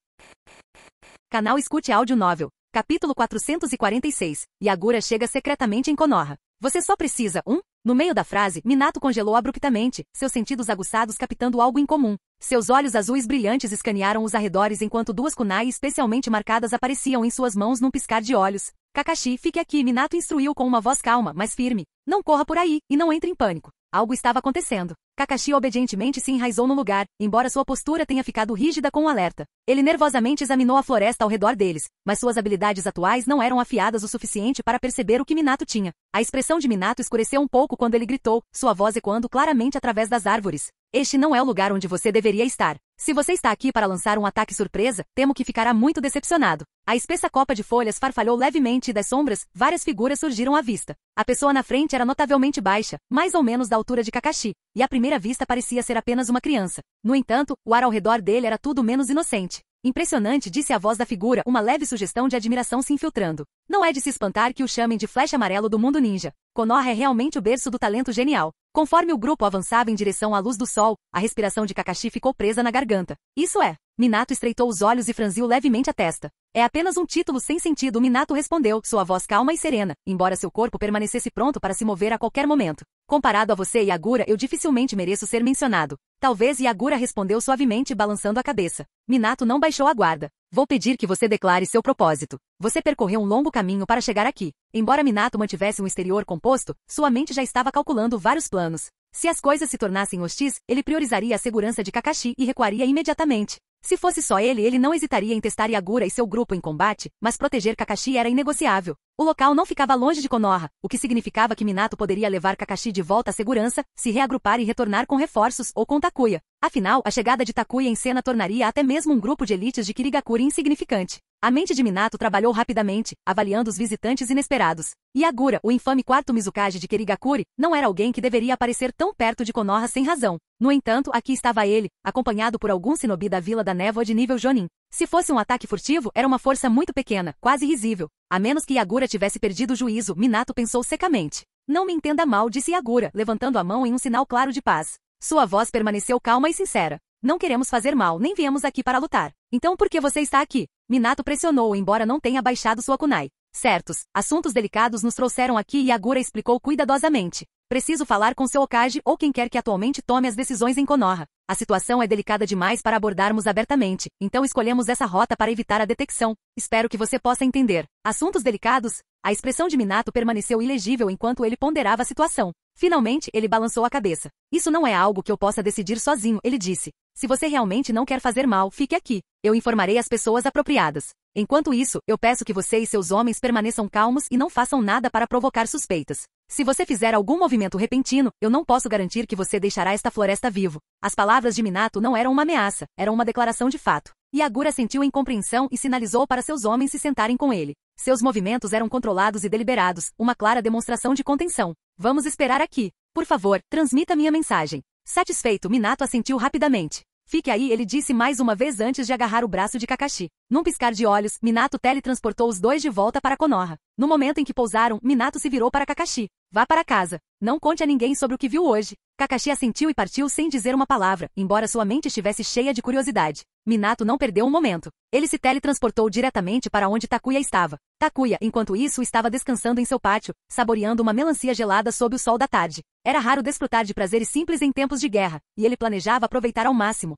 Canal Escute Áudio Novel. Capítulo 446. Yagura chega secretamente em Konoha. Você só precisa, No meio da frase, Minato congelou abruptamente, seus sentidos aguçados captando algo incomum. Seus olhos azuis brilhantes escanearam os arredores enquanto duas kunai especialmente marcadas apareciam em suas mãos num piscar de olhos. Kakashi, fique aqui, Minato instruiu com uma voz calma, mas firme. Não corra por aí, e não entre em pânico. Algo estava acontecendo. Kakashi obedientemente se enraizou no lugar, embora sua postura tenha ficado rígida com o alerta. Ele nervosamente examinou a floresta ao redor deles, mas suas habilidades atuais não eram afiadas o suficiente para perceber o que Minato tinha. A expressão de Minato escureceu um pouco quando ele gritou, sua voz ecoando claramente através das árvores. Este não é o lugar onde você deveria estar. Se você está aqui para lançar um ataque surpresa, temo que ficará muito decepcionado. A espessa copa de folhas farfalhou levemente e das sombras, várias figuras surgiram à vista. A pessoa na frente era notavelmente baixa, mais ou menos da altura de Kakashi, e à primeira vista parecia ser apenas uma criança. No entanto, o ar ao redor dele era tudo menos inocente. Impressionante, disse a voz da figura, uma leve sugestão de admiração se infiltrando. Não é de se espantar que o chamem de Flecha Amarelo do mundo ninja. Konoha é realmente o berço do talento genial. Conforme o grupo avançava em direção à luz do sol, a respiração de Kakashi ficou presa na garganta. Isso é. Minato estreitou os olhos e franziu levemente a testa. É apenas um título sem sentido, Minato respondeu, sua voz calma e serena, embora seu corpo permanecesse pronto para se mover a qualquer momento. Comparado a você, Yagura, eu dificilmente mereço ser mencionado. Talvez, Yagura respondeu suavemente, balançando a cabeça. Minato não baixou a guarda. Vou pedir que você declare seu propósito. Você percorreu um longo caminho para chegar aqui. Embora Minato mantivesse um exterior composto, sua mente já estava calculando vários planos. Se as coisas se tornassem hostis, ele priorizaria a segurança de Kakashi e recuaria imediatamente. Se fosse só ele não hesitaria em testar Yagura e seu grupo em combate, mas proteger Kakashi era inegociável. O local não ficava longe de Konoha, o que significava que Minato poderia levar Kakashi de volta à segurança, se reagrupar e retornar com reforços ou com Takuya. Afinal, a chegada de Takuya em cena tornaria até mesmo um grupo de elites de Kirigakure insignificante. A mente de Minato trabalhou rapidamente, avaliando os visitantes inesperados. Yagura, o infame quarto Mizukage de Kirigakure, não era alguém que deveria aparecer tão perto de Konoha sem razão. No entanto, aqui estava ele, acompanhado por algum shinobi da Vila da Névoa de nível Jonin. Se fosse um ataque furtivo, era uma força muito pequena, quase risível. A menos que Yagura tivesse perdido o juízo, Minato pensou secamente. Não me entenda mal, disse Yagura, levantando a mão em um sinal claro de paz. Sua voz permaneceu calma e sincera. Não queremos fazer mal, nem viemos aqui para lutar. Então por que você está aqui? Minato pressionou, embora não tenha baixado sua kunai. Certos, assuntos delicados nos trouxeram aqui e Yagura explicou cuidadosamente. Preciso falar com seu Hokage ou quem quer que atualmente tome as decisões em Konoha. A situação é delicada demais para abordarmos abertamente, então escolhemos essa rota para evitar a detecção. Espero que você possa entender. Assuntos delicados? A expressão de Minato permaneceu ilegível enquanto ele ponderava a situação. Finalmente, ele balançou a cabeça. Isso não é algo que eu possa decidir sozinho, ele disse. Se você realmente não quer fazer mal, fique aqui. Eu informarei as pessoas apropriadas. Enquanto isso, eu peço que você e seus homens permaneçam calmos e não façam nada para provocar suspeitas. Se você fizer algum movimento repentino, eu não posso garantir que você deixará esta floresta vivo. As palavras de Minato não eram uma ameaça, eram uma declaração de fato. Yagura sentiu incompreensão e sinalizou para seus homens se sentarem com ele. Seus movimentos eram controlados e deliberados, uma clara demonstração de contenção. Vamos esperar aqui. Por favor, transmita minha mensagem. Satisfeito, Minato assentiu rapidamente. Fique aí, ele disse mais uma vez antes de agarrar o braço de Kakashi. Num piscar de olhos, Minato teletransportou os dois de volta para Konoha. No momento em que pousaram, Minato se virou para Kakashi. Vá para casa. Não conte a ninguém sobre o que viu hoje. Kakashi assentiu e partiu sem dizer uma palavra, embora sua mente estivesse cheia de curiosidade. Minato não perdeu um momento. Ele se teletransportou diretamente para onde Takuya estava. Takuya, enquanto isso, estava descansando em seu pátio, saboreando uma melancia gelada sob o sol da tarde. Era raro desfrutar de prazeres simples em tempos de guerra, e ele planejava aproveitar ao máximo.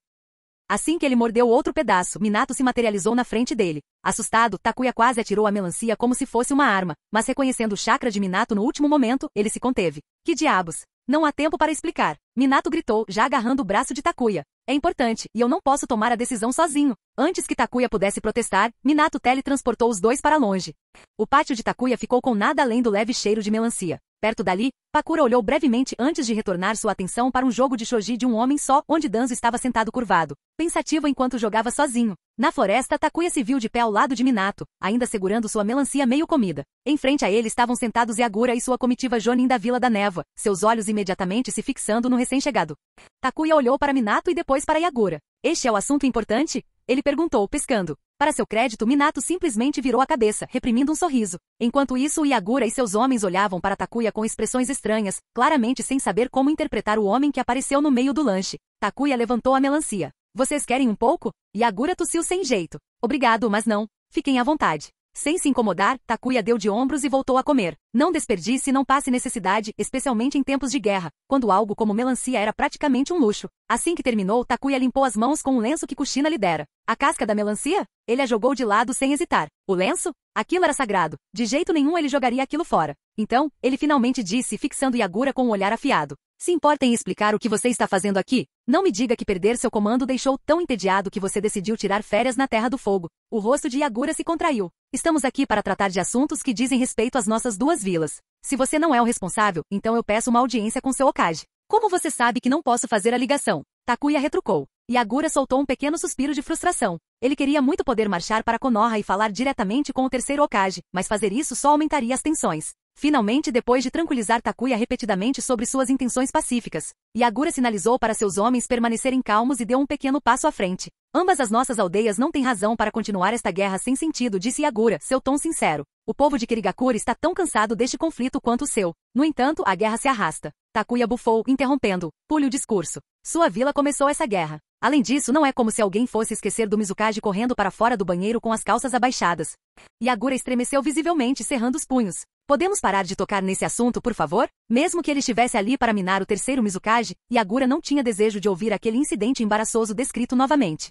Assim que ele mordeu outro pedaço, Minato se materializou na frente dele. Assustado, Takuya quase atirou a melancia como se fosse uma arma, mas reconhecendo o chakra de Minato no último momento, ele se conteve. Que diabos? Não há tempo para explicar. Minato gritou, já agarrando o braço de Takuya. É importante, e eu não posso tomar a decisão sozinho. Antes que Takuya pudesse protestar, Minato teletransportou os dois para longe. O pátio de Takuya ficou com nada além do leve cheiro de melancia. Perto dali, Pakura olhou brevemente antes de retornar sua atenção para um jogo de shogi de um homem só, onde Danzo estava sentado curvado, pensativo enquanto jogava sozinho. Na floresta, Takuya se viu de pé ao lado de Minato, ainda segurando sua melancia meio comida. Em frente a ele estavam sentados Yagura e sua comitiva Jonin da Vila da Névoa, seus olhos imediatamente se fixando no recém-chegado. Takuya olhou para Minato e depois para Yagura. Este é o assunto importante? Ele perguntou, piscando. Para seu crédito, Minato simplesmente virou a cabeça, reprimindo um sorriso. Enquanto isso, Yagura e seus homens olhavam para Takuya com expressões estranhas, claramente sem saber como interpretar o homem que apareceu no meio do lanche. Takuya levantou a melancia. Vocês querem um pouco? Yagura tossiu sem jeito. Obrigado, mas não. Fiquem à vontade. Sem se incomodar, Takuya deu de ombros e voltou a comer. Não desperdice e não passe necessidade, especialmente em tempos de guerra, quando algo como melancia era praticamente um luxo. Assim que terminou, Takuya limpou as mãos com um lenço que Kushina lhe dera. A casca da melancia? Ele a jogou de lado sem hesitar. O lenço? Aquilo era sagrado. De jeito nenhum ele jogaria aquilo fora. Então, ele finalmente disse, fixando Yagura com um olhar afiado. Se importa em explicar o que você está fazendo aqui? Não me diga que perder seu comando deixou tão entediado que você decidiu tirar férias na Terra do Fogo. O rosto de Yagura se contraiu. Estamos aqui para tratar de assuntos que dizem respeito às nossas duas vilas. Se você não é o responsável, então eu peço uma audiência com seu Hokage. Como você sabe que não posso fazer a ligação? Takuya retrucou. Yagura soltou um pequeno suspiro de frustração. Ele queria muito poder marchar para Konoha e falar diretamente com o terceiro Hokage, mas fazer isso só aumentaria as tensões. Finalmente, depois de tranquilizar Takuya repetidamente sobre suas intenções pacíficas, Yagura sinalizou para seus homens permanecerem calmos e deu um pequeno passo à frente. Ambas as nossas aldeias não têm razão para continuar esta guerra sem sentido, disse Yagura, seu tom sincero. O povo de Kirigakura está tão cansado deste conflito quanto o seu. No entanto, a guerra se arrasta. Takuya bufou, interrompendo. Pule o discurso. Sua vila começou essa guerra. Além disso, não é como se alguém fosse esquecer do Mizukage correndo para fora do banheiro com as calças abaixadas. Yagura estremeceu visivelmente, cerrando os punhos. Podemos parar de tocar nesse assunto, por favor? Mesmo que ele estivesse ali para minar o terceiro Mizukage, Yagura não tinha desejo de ouvir aquele incidente embaraçoso descrito novamente.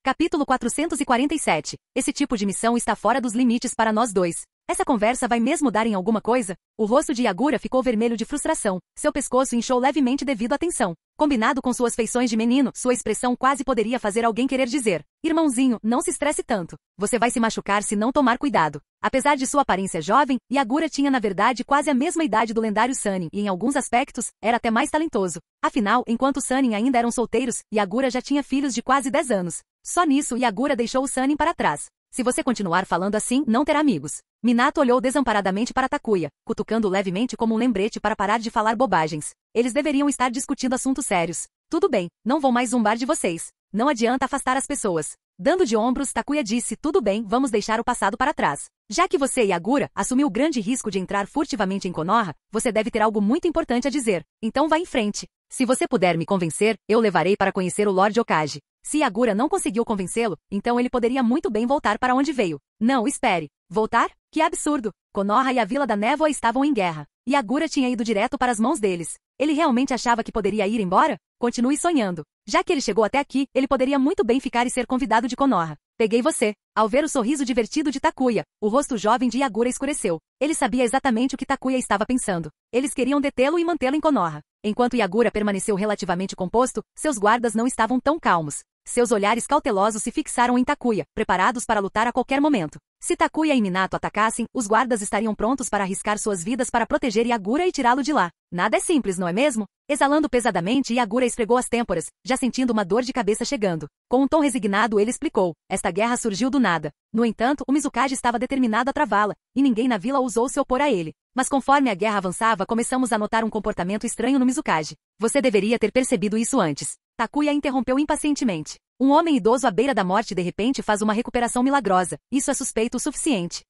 Capítulo 447. Esse tipo de missão está fora dos limites para nós dois. Essa conversa vai mesmo dar em alguma coisa? O rosto de Yagura ficou vermelho de frustração. Seu pescoço inchou levemente devido à tensão. Combinado com suas feições de menino, sua expressão quase poderia fazer alguém querer dizer: irmãozinho, não se estresse tanto. Você vai se machucar se não tomar cuidado. Apesar de sua aparência jovem, Yagura tinha na verdade quase a mesma idade do lendário Sannin e em alguns aspectos, era até mais talentoso. Afinal, enquanto Sannin ainda eram solteiros, Yagura já tinha filhos de quase 10 anos. Só nisso, Yagura deixou o Sannin para trás. Se você continuar falando assim, não terá amigos. Minato olhou desamparadamente para Takuya, cutucando levemente como um lembrete para parar de falar bobagens. Eles deveriam estar discutindo assuntos sérios. Tudo bem, não vou mais zombar de vocês. Não adianta afastar as pessoas. Dando de ombros, Takuya disse, tudo bem, vamos deixar o passado para trás. Já que você, Yagura, assumiu o grande risco de entrar furtivamente em Konoha, você deve ter algo muito importante a dizer. Então vá em frente. Se você puder me convencer, eu levarei para conhecer o Lord Hokage. Se Yagura não conseguiu convencê-lo, então ele poderia muito bem voltar para onde veio. Não, espere. Voltar? Que absurdo! Konoha e a Vila da Névoa estavam em guerra. E Agura tinha ido direto para as mãos deles. Ele realmente achava que poderia ir embora? Continue sonhando. Já que ele chegou até aqui, ele poderia muito bem ficar e ser convidado de Konoha. Peguei você. Ao ver o sorriso divertido de Takuya, o rosto jovem de Agura escureceu. Ele sabia exatamente o que Takuya estava pensando. Eles queriam detê-lo e mantê-lo em Konoha. Enquanto Agura permaneceu relativamente composto, seus guardas não estavam tão calmos. Seus olhares cautelosos se fixaram em Takuya, preparados para lutar a qualquer momento. Se Takuya e Minato atacassem, os guardas estariam prontos para arriscar suas vidas para proteger Agura e tirá-lo de lá. Nada é simples, não é mesmo? Exalando pesadamente, Agura esfregou as têmporas, já sentindo uma dor de cabeça chegando. Com um tom resignado, ele explicou: esta guerra surgiu do nada. No entanto, o Mizukage estava determinado a travá-la, e ninguém na vila ousou se opor a ele. Mas conforme a guerra avançava, começamos a notar um comportamento estranho no Mizukage. Você deveria ter percebido isso antes. Takuya interrompeu impacientemente. Um homem idoso à beira da morte de repente faz uma recuperação milagrosa. Isso é suspeito o suficiente.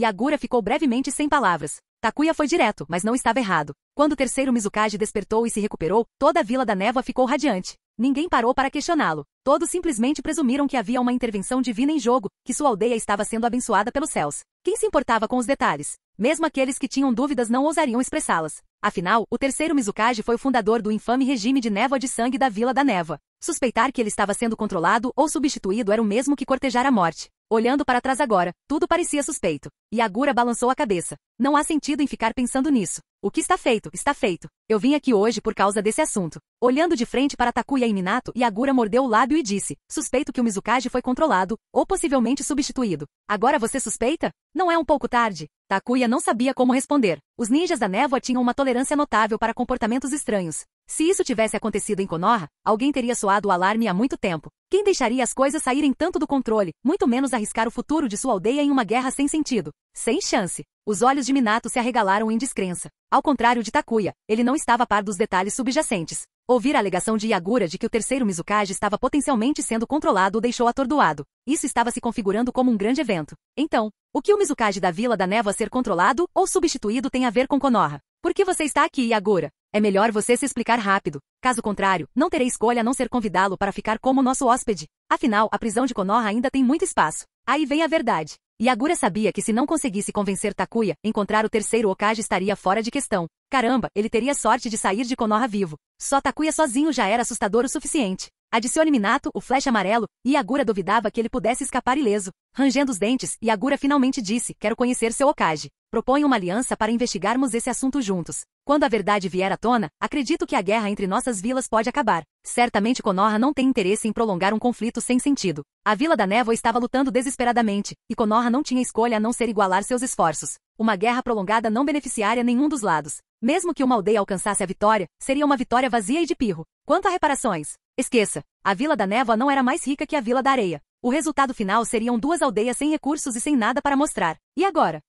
Agura ficou brevemente sem palavras. Takuya foi direto, mas não estava errado. Quando o terceiro Mizukage despertou e se recuperou, toda a Vila da Névoa ficou radiante. Ninguém parou para questioná-lo. Todos simplesmente presumiram que havia uma intervenção divina em jogo, que sua aldeia estava sendo abençoada pelos céus. Quem se importava com os detalhes? Mesmo aqueles que tinham dúvidas não ousariam expressá-las. Afinal, o terceiro Mizukage foi o fundador do infame regime de névoa de sangue da Vila da Névoa. Suspeitar que ele estava sendo controlado ou substituído era o mesmo que cortejar a morte. Olhando para trás agora, tudo parecia suspeito. E Agura balançou a cabeça. Não há sentido em ficar pensando nisso. O que está feito, está feito. Eu vim aqui hoje por causa desse assunto. Olhando de frente para Takuya e Minato, Agura mordeu o lábio e disse: suspeito que o Mizukage foi controlado, ou possivelmente substituído. Agora você suspeita? Não é um pouco tarde? Takuya não sabia como responder. Os ninjas da névoa tinham uma tolerância notável para comportamentos estranhos. Se isso tivesse acontecido em Konoha, alguém teria soado o alarme há muito tempo. Quem deixaria as coisas saírem tanto do controle, muito menos arriscar o futuro de sua aldeia em uma guerra sem sentido? Sem chance. Os olhos de Minato se arregalaram em descrença. Ao contrário de Takuya, ele não estava a par dos detalhes subjacentes. Ouvir a alegação de Agura de que o terceiro Mizukage estava potencialmente sendo controlado o deixou atordoado. Isso estava se configurando como um grande evento. Então, o que o Mizukage da Vila da Névoa ser controlado ou substituído tem a ver com Konoha? Por que você está aqui, Agura? É melhor você se explicar rápido. Caso contrário, não terei escolha a não ser convidá-lo para ficar como nosso hóspede. Afinal, a prisão de Konoha ainda tem muito espaço. Aí vem a verdade. Agura sabia que se não conseguisse convencer Takuya, encontrar o terceiro Hokage estaria fora de questão. Caramba, ele teria sorte de sair de Konoha vivo. Só Takuya sozinho já era assustador o suficiente. Adicione Minato, o Flecha Amarelo, e Agura duvidava que ele pudesse escapar ileso. Rangendo os dentes, Agura finalmente disse: quero conhecer seu Hokage. Proponho uma aliança para investigarmos esse assunto juntos. Quando a verdade vier à tona, acredito que a guerra entre nossas vilas pode acabar. Certamente Konoha não tem interesse em prolongar um conflito sem sentido. A Vila da Névoa estava lutando desesperadamente, e Konoha não tinha escolha a não ser igualar seus esforços. Uma guerra prolongada não beneficiaria nenhum dos lados. Mesmo que uma aldeia alcançasse a vitória, seria uma vitória vazia e de pirro. Quanto a reparações, esqueça. A Vila da Névoa não era mais rica que a Vila da Areia. O resultado final seriam duas aldeias sem recursos e sem nada para mostrar. E agora?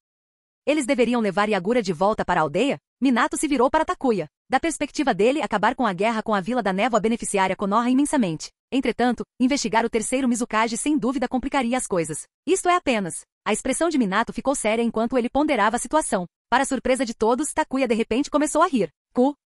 Eles deveriam levar Agura de volta para a aldeia? Minato se virou para Takuya. Da perspectiva dele, acabar com a guerra com a Vila da Névoa beneficiaria Konoha imensamente. Entretanto, investigar o terceiro Mizukage sem dúvida complicaria as coisas. Isto é apenas. A expressão de Minato ficou séria enquanto ele ponderava a situação. Para surpresa de todos, Takuya de repente começou a rir.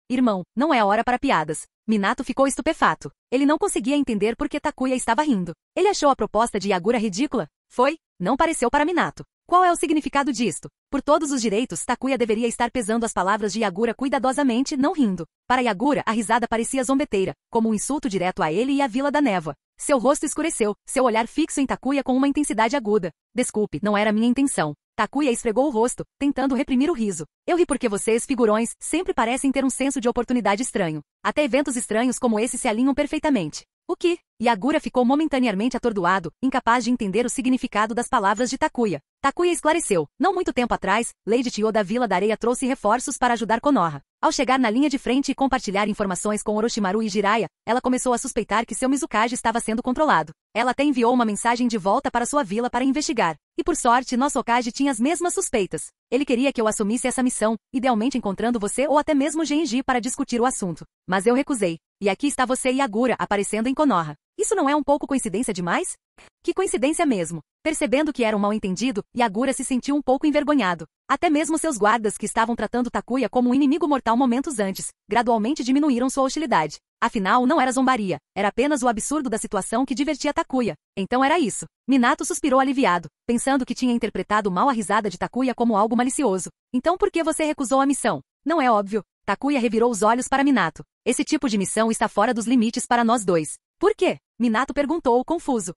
Irmão, não é hora para piadas. Minato ficou estupefato. Ele não conseguia entender por que Takuya estava rindo. Ele achou a proposta de Agura ridícula? Foi? Não pareceu para Minato. Qual é o significado disto? Por todos os direitos, Takuya deveria estar pesando as palavras de Agura cuidadosamente, não rindo. Para Agura, a risada parecia zombeteira, como um insulto direto a ele e à Vila da Névoa. Seu rosto escureceu, seu olhar fixo em Takuya com uma intensidade aguda. Desculpe, não era minha intenção. Takuya esfregou o rosto, tentando reprimir o riso. Eu ri porque vocês, figurões, sempre parecem ter um senso de oportunidade estranho. Até eventos estranhos como esse se alinham perfeitamente. O que? Agura ficou momentaneamente atordoado, incapaz de entender o significado das palavras de Takuya. Takuya esclareceu. Não muito tempo atrás, Lady Tio da Vila da Areia trouxe reforços para ajudar Konoha. Ao chegar na linha de frente e compartilhar informações com Orochimaru e Jiraiya, ela começou a suspeitar que seu Mizukage estava sendo controlado. Ela até enviou uma mensagem de volta para sua vila para investigar. E por sorte, nosso Hokage tinha as mesmas suspeitas. Ele queria que eu assumisse essa missão, idealmente encontrando você ou até mesmo Genji para discutir o assunto. Mas eu recusei. E aqui está você e Agura aparecendo em Konoha. Isso não é um pouco coincidência demais? Que coincidência mesmo. Percebendo que era um mal-entendido, Yagura se sentiu um pouco envergonhado. Até mesmo seus guardas que estavam tratando Takuya como um inimigo mortal momentos antes, gradualmente diminuíram sua hostilidade. Afinal, não era zombaria, era apenas o absurdo da situação que divertia Takuya. Então era isso. Minato suspirou aliviado, pensando que tinha interpretado mal a risada de Takuya como algo malicioso. Então por que você recusou a missão? Não é óbvio. Takuya revirou os olhos para Minato. Esse tipo de missão está fora dos limites para nós dois. Por quê? Minato perguntou, confuso.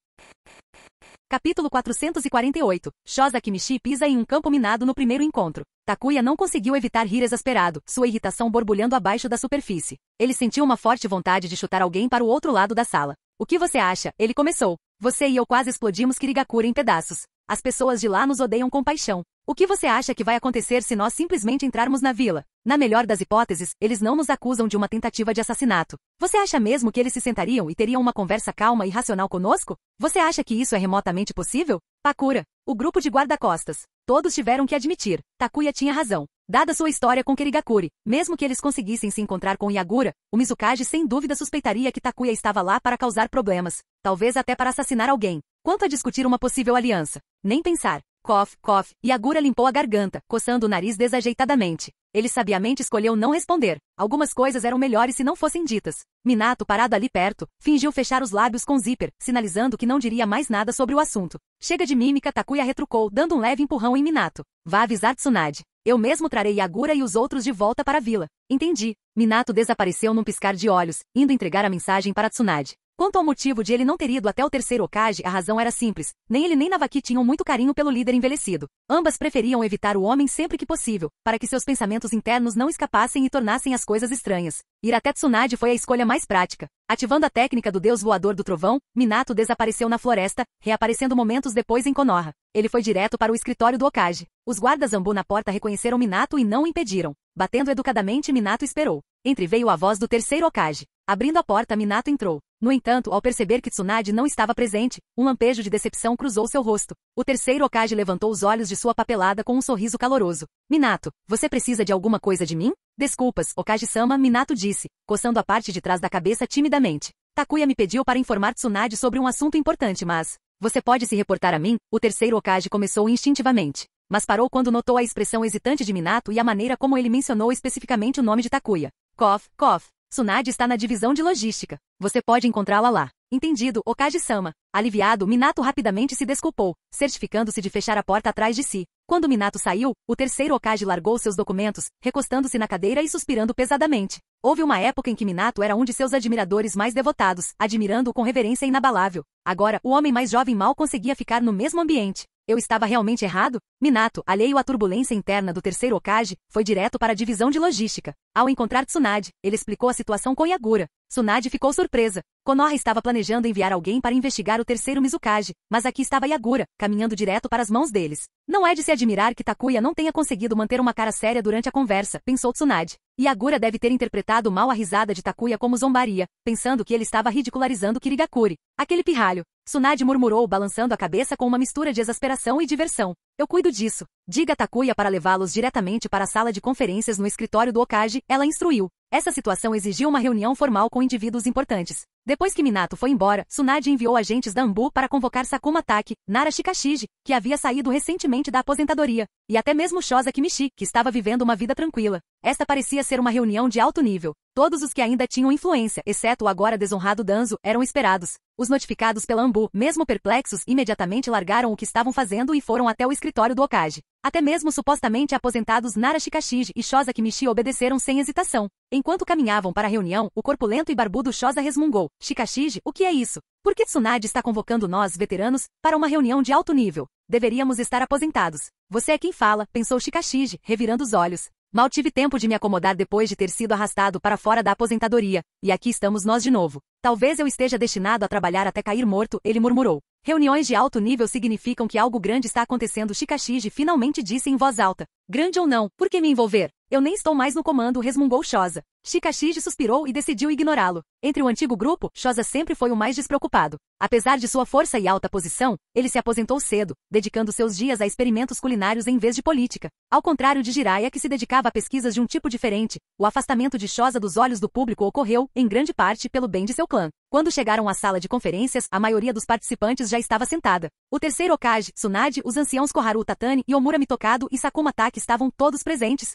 Capítulo 448. Shoza Kimichi pisa em um campo minado no primeiro encontro. Takuya não conseguiu evitar rir exasperado, sua irritação borbulhando abaixo da superfície. Ele sentiu uma forte vontade de chutar alguém para o outro lado da sala. O que você acha? Ele começou. Você e eu quase explodimos Kirigakura em pedaços. As pessoas de lá nos odeiam com paixão. O que você acha que vai acontecer se nós simplesmente entrarmos na vila? Na melhor das hipóteses, eles não nos acusam de uma tentativa de assassinato. Você acha mesmo que eles se sentariam e teriam uma conversa calma e racional conosco? Você acha que isso é remotamente possível? Pakura, o grupo de guarda-costas. Todos tiveram que admitir. Takuya tinha razão. Dada sua história com Kirigakure, mesmo que eles conseguissem se encontrar com Yagura, o Mizukage sem dúvida suspeitaria que Takuya estava lá para causar problemas. Talvez até para assassinar alguém. Quanto a discutir uma possível aliança? Nem pensar. Cough, cough. Yagura limpou a garganta, coçando o nariz desajeitadamente. Ele sabiamente escolheu não responder. Algumas coisas eram melhores se não fossem ditas. Minato, parado ali perto, fingiu fechar os lábios com zíper, sinalizando que não diria mais nada sobre o assunto. Chega de mímica, Takuya retrucou, dando um leve empurrão em Minato. Vá avisar Tsunade. Eu mesmo trarei Yagura e os outros de volta para a vila. Entendi. Minato desapareceu num piscar de olhos, indo entregar a mensagem para Tsunade. Quanto ao motivo de ele não ter ido até o terceiro Hokage, a razão era simples. Nem ele nem Navaki tinham muito carinho pelo líder envelhecido. Ambas preferiam evitar o homem sempre que possível, para que seus pensamentos internos não escapassem e tornassem as coisas estranhas. Ir até Tsunade foi a escolha mais prática. Ativando a técnica do deus voador do trovão, Minato desapareceu na floresta, reaparecendo momentos depois em Konoha. Ele foi direto para o escritório do Hokage. Os guardas Zambu na porta reconheceram Minato e não o impediram. Batendo educadamente, Minato esperou. Entreveio a voz do terceiro Hokage. Abrindo a porta, Minato entrou. No entanto, ao perceber que Tsunade não estava presente, um lampejo de decepção cruzou seu rosto. O terceiro Hokage levantou os olhos de sua papelada com um sorriso caloroso. Minato, você precisa de alguma coisa de mim? Desculpas, Hokage-sama, Minato disse, coçando a parte de trás da cabeça timidamente. Takuya me pediu para informar Tsunade sobre um assunto importante, mas... Você pode se reportar a mim? O terceiro Hokage começou instintivamente. Mas parou quando notou a expressão hesitante de Minato e a maneira como ele mencionou especificamente o nome de Takuya. Cough, cough. Tsunade está na divisão de logística. Você pode encontrá-la lá. Entendido, Hokage-sama. Aliviado, Minato rapidamente se desculpou, certificando-se de fechar a porta atrás de si. Quando Minato saiu, o terceiro Hokage largou seus documentos, recostando-se na cadeira e suspirando pesadamente. Houve uma época em que Minato era um de seus admiradores mais devotados, admirando-o com reverência inabalável. Agora, o homem mais jovem mal conseguia ficar no mesmo ambiente. Eu estava realmente errado? Minato, alheio à turbulência interna do terceiro Hokage, foi direto para a divisão de logística. Ao encontrar Tsunade, ele explicou a situação com Yagura. Tsunade ficou surpresa. Konoha estava planejando enviar alguém para investigar o terceiro Mizukage, mas aqui estava Yagura, caminhando direto para as mãos deles. Não é de se admirar que Takuya não tenha conseguido manter uma cara séria durante a conversa, pensou Tsunade. Yagura deve ter interpretado mal a risada de Takuya como zombaria, pensando que ele estava ridicularizando Kirigakure. Aquele pirralho. Tsunade murmurou, balançando a cabeça com uma mistura de exasperação e diversão. Eu cuido disso. Diga a Takuya para levá-los diretamente para a sala de conferências no escritório do Hokage, ela instruiu. Essa situação exigiu uma reunião formal com indivíduos importantes. Depois que Minato foi embora, Tsunade enviou agentes da Anbu para convocar Sakuma Taki, Nara Shikashige, que havia saído recentemente da aposentadoria, e até mesmo Shoza Kimichi, que estava vivendo uma vida tranquila. Esta parecia ser uma reunião de alto nível. Todos os que ainda tinham influência, exceto o agora desonrado Danzo, eram esperados. Os notificados pela Anbu, mesmo perplexos, imediatamente largaram o que estavam fazendo e foram até o escritório do Hokage. Até mesmo supostamente aposentados Nara Shikashige e Shoza Kimichi obedeceram sem hesitação. Enquanto caminhavam para a reunião, o corpulento e barbudo Shoza resmungou. Shikashige, o que é isso? Por que Tsunade está convocando nós, veteranos, para uma reunião de alto nível? Deveríamos estar aposentados. Você é quem fala, pensou Shikashige, revirando os olhos. Mal tive tempo de me acomodar depois de ter sido arrastado para fora da aposentadoria, e aqui estamos nós de novo. Talvez eu esteja destinado a trabalhar até cair morto, ele murmurou. Reuniões de alto nível significam que algo grande está acontecendo, Shikashige finalmente disse em voz alta. Grande ou não, por que me envolver? Eu nem estou mais no comando, resmungou Shoza. Shikashige suspirou e decidiu ignorá-lo. Entre o antigo grupo, Shoza sempre foi o mais despreocupado. Apesar de sua força e alta posição, ele se aposentou cedo, dedicando seus dias a experimentos culinários em vez de política. Ao contrário de Jiraiya, que se dedicava a pesquisas de um tipo diferente, o afastamento de Shoza dos olhos do público ocorreu, em grande parte, pelo bem de seu clã. clã. Quando chegaram à sala de conferências, a maioria dos participantes já estava sentada. O terceiro Hokage, Tsunade, os anciãos Koharu Tatani, Yomura Mitokado e Sakuma Taki estavam todos presentes.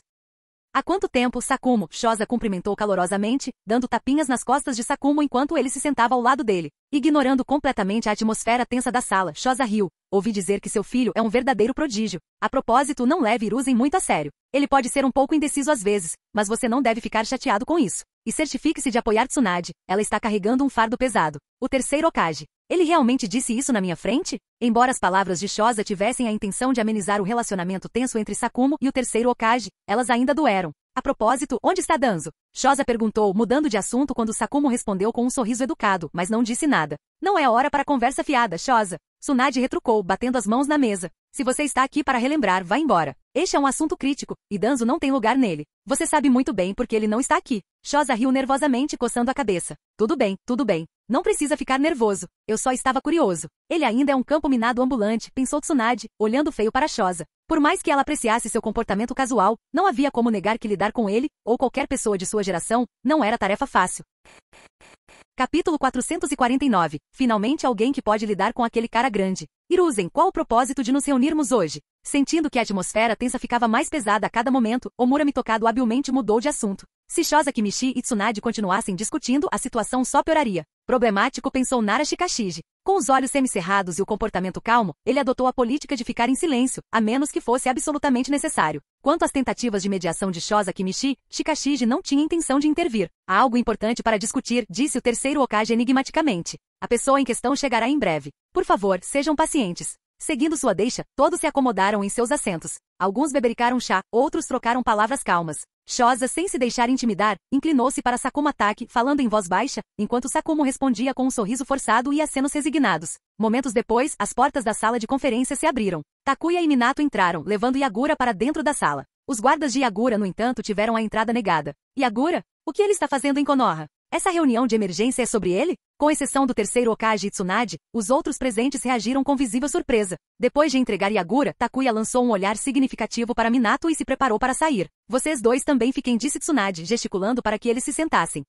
Há quanto tempo, Sakumo? Shoza cumprimentou calorosamente, dando tapinhas nas costas de Sakumo enquanto ele se sentava ao lado dele. Ignorando completamente a atmosfera tensa da sala, Shoza riu. Ouvi dizer que seu filho é um verdadeiro prodígio. A propósito, não leve Hiruzen muito a sério. Ele pode ser um pouco indeciso às vezes, mas você não deve ficar chateado com isso. E certifique-se de apoiar Tsunade. Ela está carregando um fardo pesado. O terceiro Hokage. Ele realmente disse isso na minha frente? Embora as palavras de Shoza tivessem a intenção de amenizar o relacionamento tenso entre Sakumo e o terceiro Hokage, elas ainda doeram. A propósito, onde está Danzo? Shoza perguntou, mudando de assunto quando Sakumo respondeu com um sorriso educado, mas não disse nada. Não é hora para conversa fiada, Shoza. Tsunade retrucou, batendo as mãos na mesa. Se você está aqui para relembrar, vá embora. Este é um assunto crítico, e Danzo não tem lugar nele. Você sabe muito bem porque ele não está aqui. Shoza riu nervosamente, coçando a cabeça. Tudo bem, tudo bem. Não precisa ficar nervoso. Eu só estava curioso. Ele ainda é um campo minado ambulante, pensou Tsunade, olhando feio para Shoza. Por mais que ela apreciasse seu comportamento casual, não havia como negar que lidar com ele, ou qualquer pessoa de sua geração, não era tarefa fácil. Capítulo 449. Finalmente alguém que pode lidar com aquele cara grande. Hiruzen, qual o propósito de nos reunirmos hoje? Sentindo que a atmosfera tensa ficava mais pesada a cada momento, Omura Mitokado habilmente mudou de assunto. Se Shoza Kimichi e Tsunade continuassem discutindo, a situação só pioraria. Problemático, pensou Nara Shikashige. Com os olhos semicerrados e o comportamento calmo, ele adotou a política de ficar em silêncio, a menos que fosse absolutamente necessário. Quanto às tentativas de mediação de Shoza Kimichi, Shikashige não tinha intenção de intervir. Há algo importante para discutir, disse o terceiro Hokage enigmaticamente. A pessoa em questão chegará em breve. Por favor, sejam pacientes. Seguindo sua deixa, todos se acomodaram em seus assentos. Alguns bebericaram chá, outros trocaram palavras calmas. Shoza, sem se deixar intimidar, inclinou-se para Sakuma Taki, falando em voz baixa, enquanto Sakumo respondia com um sorriso forçado e acenos resignados. Momentos depois, as portas da sala de conferência se abriram. Takuya e Minato entraram, levando Yagura para dentro da sala. Os guardas de Yagura, no entanto, tiveram a entrada negada. Yagura? O que ele está fazendo em Konoha? Essa reunião de emergência é sobre ele? Com exceção do terceiro Hokage e Tsunade, os outros presentes reagiram com visível surpresa. Depois de entregar Yagura, Takuya lançou um olhar significativo para Minato e se preparou para sair. Vocês dois também fiquem, disse Tsunade, gesticulando para que eles se sentassem.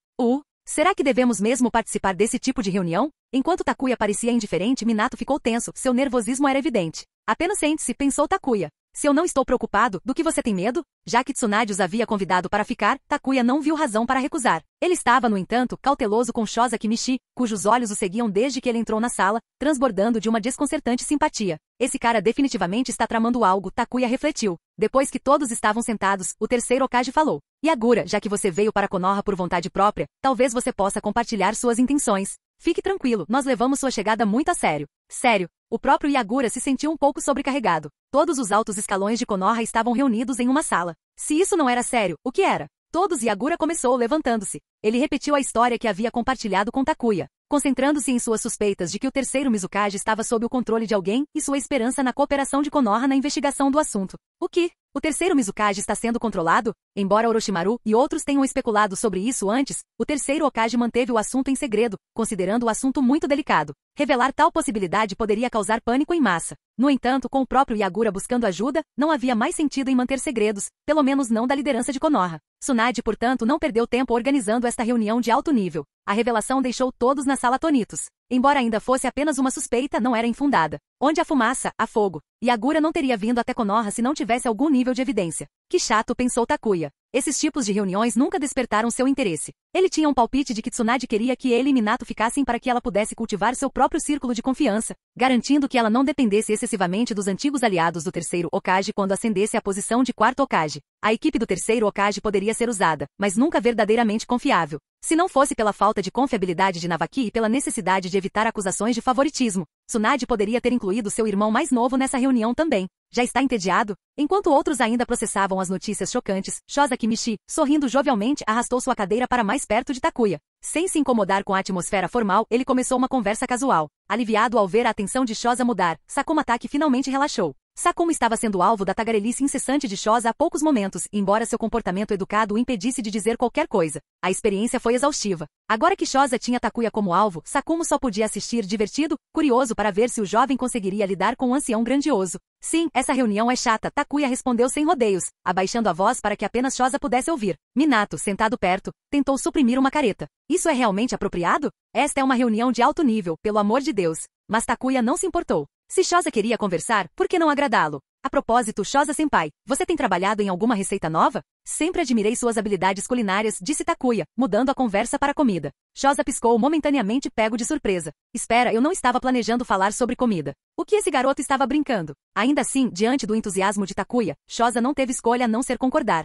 Será que devemos mesmo participar desse tipo de reunião? Enquanto Takuya parecia indiferente, Minato ficou tenso, seu nervosismo era evidente. Apenas sente-se, pensou Takuya. Se eu não estou preocupado, do que você tem medo? Já que Tsunade os havia convidado para ficar, Takuya não viu razão para recusar. Ele estava, no entanto, cauteloso com Shoza Kimichi, cujos olhos o seguiam desde que ele entrou na sala, transbordando de uma desconcertante simpatia. Esse cara definitivamente está tramando algo, Takuya refletiu. Depois que todos estavam sentados, o terceiro Hokage falou. Yagura, já que você veio para Konoha por vontade própria, talvez você possa compartilhar suas intenções. Fique tranquilo, nós levamos sua chegada muito a sério. Sério. O próprio Yagura se sentiu um pouco sobrecarregado. Todos os altos escalões de Konoha estavam reunidos em uma sala. Se isso não era sério, o que era? Todos. Yagura começou levantando-se. Ele repetiu a história que havia compartilhado com Takuya, concentrando-se em suas suspeitas de que o terceiro Mizukage estava sob o controle de alguém e sua esperança na cooperação de Konoha na investigação do assunto. O que? O terceiro Mizukage está sendo controlado? Embora Orochimaru e outros tenham especulado sobre isso antes, o terceiro Hokage manteve o assunto em segredo, considerando o assunto muito delicado. Revelar tal possibilidade poderia causar pânico em massa. No entanto, com o próprio Yagura buscando ajuda, não havia mais sentido em manter segredos, pelo menos não da liderança de Konoha. Tsunade, portanto, não perdeu tempo organizando esta reunião de alto nível. A revelação deixou todos na sala atônitos. Embora ainda fosse apenas uma suspeita, não era infundada. Onde há fumaça, há fogo. Yagura não teria vindo até Konoha se não tivesse algum nível de evidência. Que chato, pensou Takuya. Esses tipos de reuniões nunca despertaram seu interesse. Ele tinha um palpite de que Tsunade queria que ele e Minato ficassem para que ela pudesse cultivar seu próprio círculo de confiança, garantindo que ela não dependesse excessivamente dos antigos aliados do terceiro Hokage quando ascendesse à posição de quarto Hokage. A equipe do terceiro Hokage poderia ser usada, mas nunca verdadeiramente confiável. Se não fosse pela falta de confiabilidade de Navaki e pela necessidade de evitar acusações de favoritismo, Tsunade poderia ter incluído seu irmão mais novo nessa reunião também. Já está entediado? Enquanto outros ainda processavam as notícias chocantes, Shoza Kimichi, sorrindo jovialmente, arrastou sua cadeira para mais perto de Takuya. Sem se incomodar com a atmosfera formal, ele começou uma conversa casual. Aliviado ao ver a atenção de Shoza mudar, Sakuma Taki finalmente relaxou. Sakumo estava sendo alvo da tagarelice incessante de Shoza há poucos momentos, embora seu comportamento educado o impedisse de dizer qualquer coisa. A experiência foi exaustiva. Agora que Shoza tinha Takuya como alvo, Sakumo só podia assistir divertido, curioso para ver se o jovem conseguiria lidar com um ancião grandioso. Sim, essa reunião é chata, Takuya respondeu sem rodeios, abaixando a voz para que apenas Shoza pudesse ouvir. Minato, sentado perto, tentou suprimir uma careta. Isso é realmente apropriado? Esta é uma reunião de alto nível, pelo amor de Deus. Mas Takuya não se importou. Se Shoza queria conversar, por que não agradá-lo? A propósito, Shoza-senpai, você tem trabalhado em alguma receita nova? Sempre admirei suas habilidades culinárias, disse Takuya, mudando a conversa para a comida. Shoza piscou momentaneamente pego de surpresa. Espera, eu não estava planejando falar sobre comida. O que esse garoto estava brincando? Ainda assim, diante do entusiasmo de Takuya, Shoza não teve escolha a não ser concordar.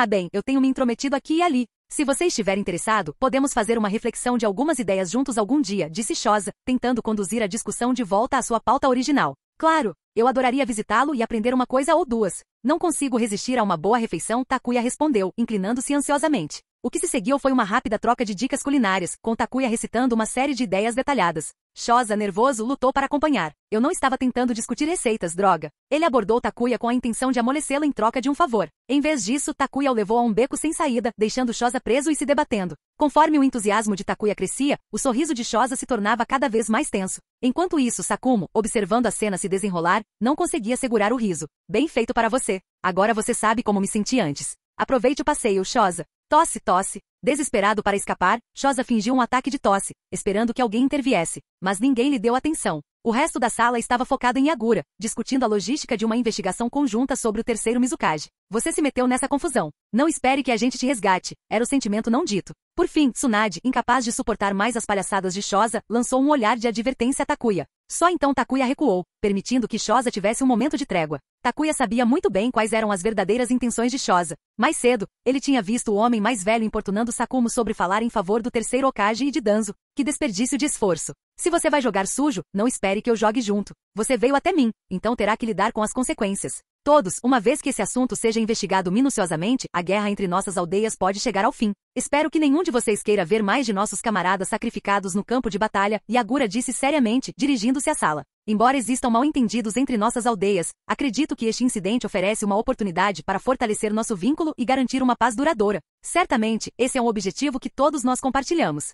Bem, eu tenho me intrometido aqui e ali. Se você estiver interessado, podemos fazer uma reflexão de algumas ideias juntos algum dia, disse Shoza, tentando conduzir a discussão de volta à sua pauta original. Claro, eu adoraria visitá-lo e aprender uma coisa ou duas. Não consigo resistir a uma boa refeição, Takuya respondeu, inclinando-se ansiosamente. O que se seguiu foi uma rápida troca de dicas culinárias, com Takuya recitando uma série de ideias detalhadas. Shoza, nervoso, lutou para acompanhar. Eu não estava tentando discutir receitas, droga. Ele abordou Takuya com a intenção de amolecê-lo em troca de um favor. Em vez disso, Takuya o levou a um beco sem saída, deixando Shoza preso e se debatendo. Conforme o entusiasmo de Takuya crescia, o sorriso de Shoza se tornava cada vez mais tenso. Enquanto isso, Sakumo, observando a cena se desenrolar, não conseguia segurar o riso. Bem feito para você. Agora você sabe como me senti antes. Aproveite o passeio, Shoza. Tosse, tosse. Desesperado para escapar, Shoza fingiu um ataque de tosse, esperando que alguém interviesse. Mas ninguém lhe deu atenção. O resto da sala estava focado em Yagura, discutindo a logística de uma investigação conjunta sobre o terceiro Mizukage. Você se meteu nessa confusão. Não espere que a gente te resgate. Era o sentimento não dito. Por fim, Tsunade, incapaz de suportar mais as palhaçadas de Shoza, lançou um olhar de advertência a Takuya. Só então Takuya recuou, permitindo que Shoza tivesse um momento de trégua. Takuya sabia muito bem quais eram as verdadeiras intenções de Shoza. Mais cedo, ele tinha visto o homem mais velho importunando Sakumo sobre falar em favor do terceiro Hokage e de Danzo. Que desperdício de esforço. Se você vai jogar sujo, não espere que eu jogue junto. Você veio até mim, então terá que lidar com as consequências. Todos, uma vez que esse assunto seja investigado minuciosamente, a guerra entre nossas aldeias pode chegar ao fim. Espero que nenhum de vocês queira ver mais de nossos camaradas sacrificados no campo de batalha, Yagura disse seriamente, dirigindo-se à sala. Embora existam mal-entendidos entre nossas aldeias, acredito que este incidente oferece uma oportunidade para fortalecer nosso vínculo e garantir uma paz duradoura. Certamente, esse é um objetivo que todos nós compartilhamos.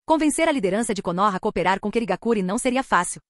Convencer a liderança de Konoha a cooperar com Kirigakure não seria fácil.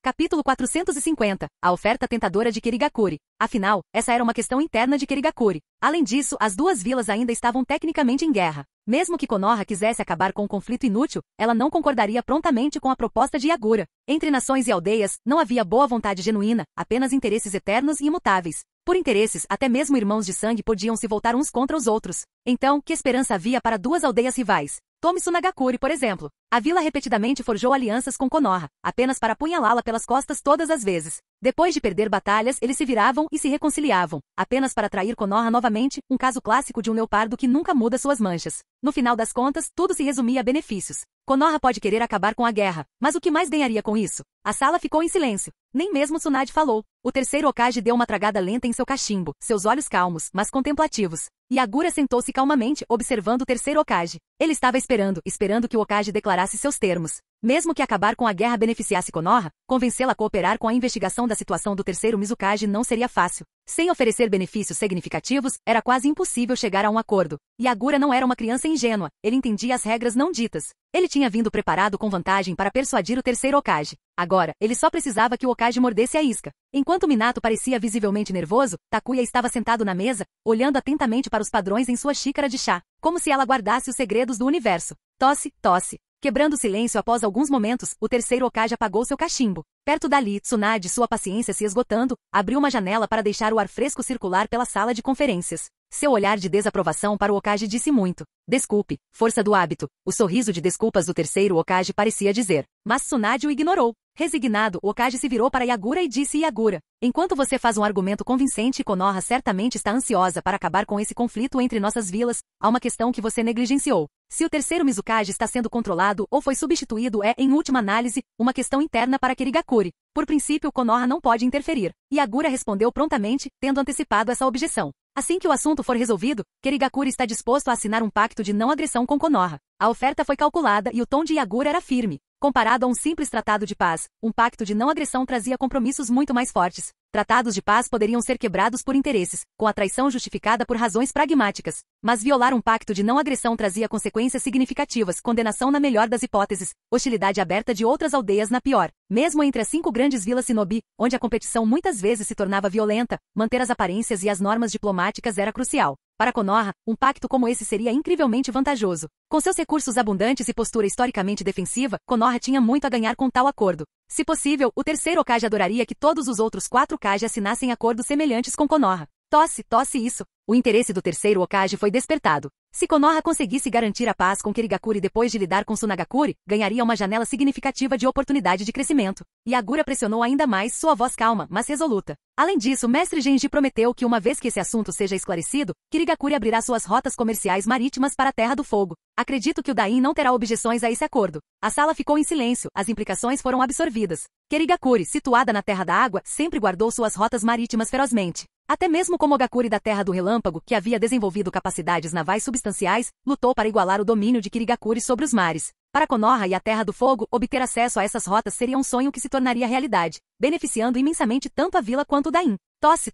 Capítulo 450. A oferta tentadora de Kirigakure. Afinal, essa era uma questão interna de Kirigakure. Além disso, as duas vilas ainda estavam tecnicamente em guerra. Mesmo que Konoha quisesse acabar com o conflito inútil, ela não concordaria prontamente com a proposta de Yagura. Entre nações e aldeias, não havia boa vontade genuína, apenas interesses eternos e imutáveis. Por interesses, até mesmo irmãos de sangue podiam se voltar uns contra os outros. Então, que esperança havia para duas aldeias rivais? Tome Tsunagakure, por exemplo. A vila repetidamente forjou alianças com Konoha, apenas para apunhalá-la pelas costas todas as vezes. Depois de perder batalhas, eles se viravam e se reconciliavam, apenas para trair Konoha novamente, um caso clássico de um leopardo que nunca muda suas manchas. No final das contas, tudo se resumia a benefícios. Konoha pode querer acabar com a guerra, mas o que mais ganharia com isso? A sala ficou em silêncio. Nem mesmo Tsunade falou. O terceiro Hokage deu uma tragada lenta em seu cachimbo, seus olhos calmos, mas contemplativos. Yagura sentou-se calmamente, observando o terceiro Hokage. Ele estava esperando que o Hokage declarasse seus termos. Mesmo que acabar com a guerra beneficiasse Konoha, convencê-la a cooperar com a investigação da situação do terceiro Mizukage não seria fácil. Sem oferecer benefícios significativos, era quase impossível chegar a um acordo. Yagura não era uma criança ingênua, ele entendia as regras não ditas. Ele tinha vindo preparado com vantagem para persuadir o terceiro Hokage. Agora, ele só precisava que o Hokage mordesse a isca. Enquanto Minato parecia visivelmente nervoso, Takuya estava sentado na mesa, olhando atentamente para os padrões em sua xícara de chá, como se ela guardasse os segredos do universo. Tosse, tosse. Quebrando o silêncio após alguns momentos, o terceiro Hokage apagou seu cachimbo. Perto dali, Tsunade, sua paciência se esgotando, abriu uma janela para deixar o ar fresco circular pela sala de conferências. Seu olhar de desaprovação para o Hokage disse muito. Desculpe, força do hábito. O sorriso de desculpas do terceiro Hokage parecia dizer. Mas Tsunade o ignorou. Resignado, o Hokage se virou para Yagura e disse: Yagura, enquanto você faz um argumento convincente, Konoha certamente está ansiosa para acabar com esse conflito entre nossas vilas, há uma questão que você negligenciou. Se o terceiro Mizukage está sendo controlado ou foi substituído em última análise, uma questão interna para Kirigakure. Por princípio, Konoha não pode interferir. Yagura respondeu prontamente, tendo antecipado essa objeção. Assim que o assunto for resolvido, Kirigakure está disposto a assinar um pacto de não agressão com Konoha. A oferta foi calculada e o tom de Yagura era firme. Comparado a um simples tratado de paz, um pacto de não agressão trazia compromissos muito mais fortes. Tratados de paz poderiam ser quebrados por interesses, com a traição justificada por razões pragmáticas. Mas violar um pacto de não agressão trazia consequências significativas, condenação na melhor das hipóteses, hostilidade aberta de outras aldeias na pior. Mesmo entre as 5 grandes vilas Shinobi, onde a competição muitas vezes se tornava violenta, manter as aparências e as normas diplomáticas era crucial. Para Konoha, um pacto como esse seria incrivelmente vantajoso. Com seus recursos abundantes e postura historicamente defensiva, Konoha tinha muito a ganhar com tal acordo. Se possível, o terceiro Hokage adoraria que todos os outros 4 Hokage assinassem acordos semelhantes com Konoha. Tosse isso. O interesse do terceiro Hokage foi despertado. Se Konoha conseguisse garantir a paz com Kirigakuri depois de lidar com Tsunagakuri, ganharia uma janela significativa de oportunidade de crescimento. Yagura pressionou ainda mais, sua voz calma, mas resoluta. Além disso, o mestre Genji prometeu que uma vez que esse assunto seja esclarecido, Kirigakuri abrirá suas rotas comerciais marítimas para a Terra do Fogo. Acredito que o Dain não terá objeções a esse acordo. A sala ficou em silêncio, as implicações foram absorvidas. Kirigakuri, situada na Terra da Água, sempre guardou suas rotas marítimas ferozmente. Até mesmo Komogakuri da Terra do Relâmpago, que havia desenvolvido capacidades navais substanciais, lutou para igualar o domínio de Kirigakuri sobre os mares. Para Konoha e a Terra do Fogo, obter acesso a essas rotas seria um sonho que se tornaria realidade, beneficiando imensamente tanto a vila quanto o Dain. Tosse.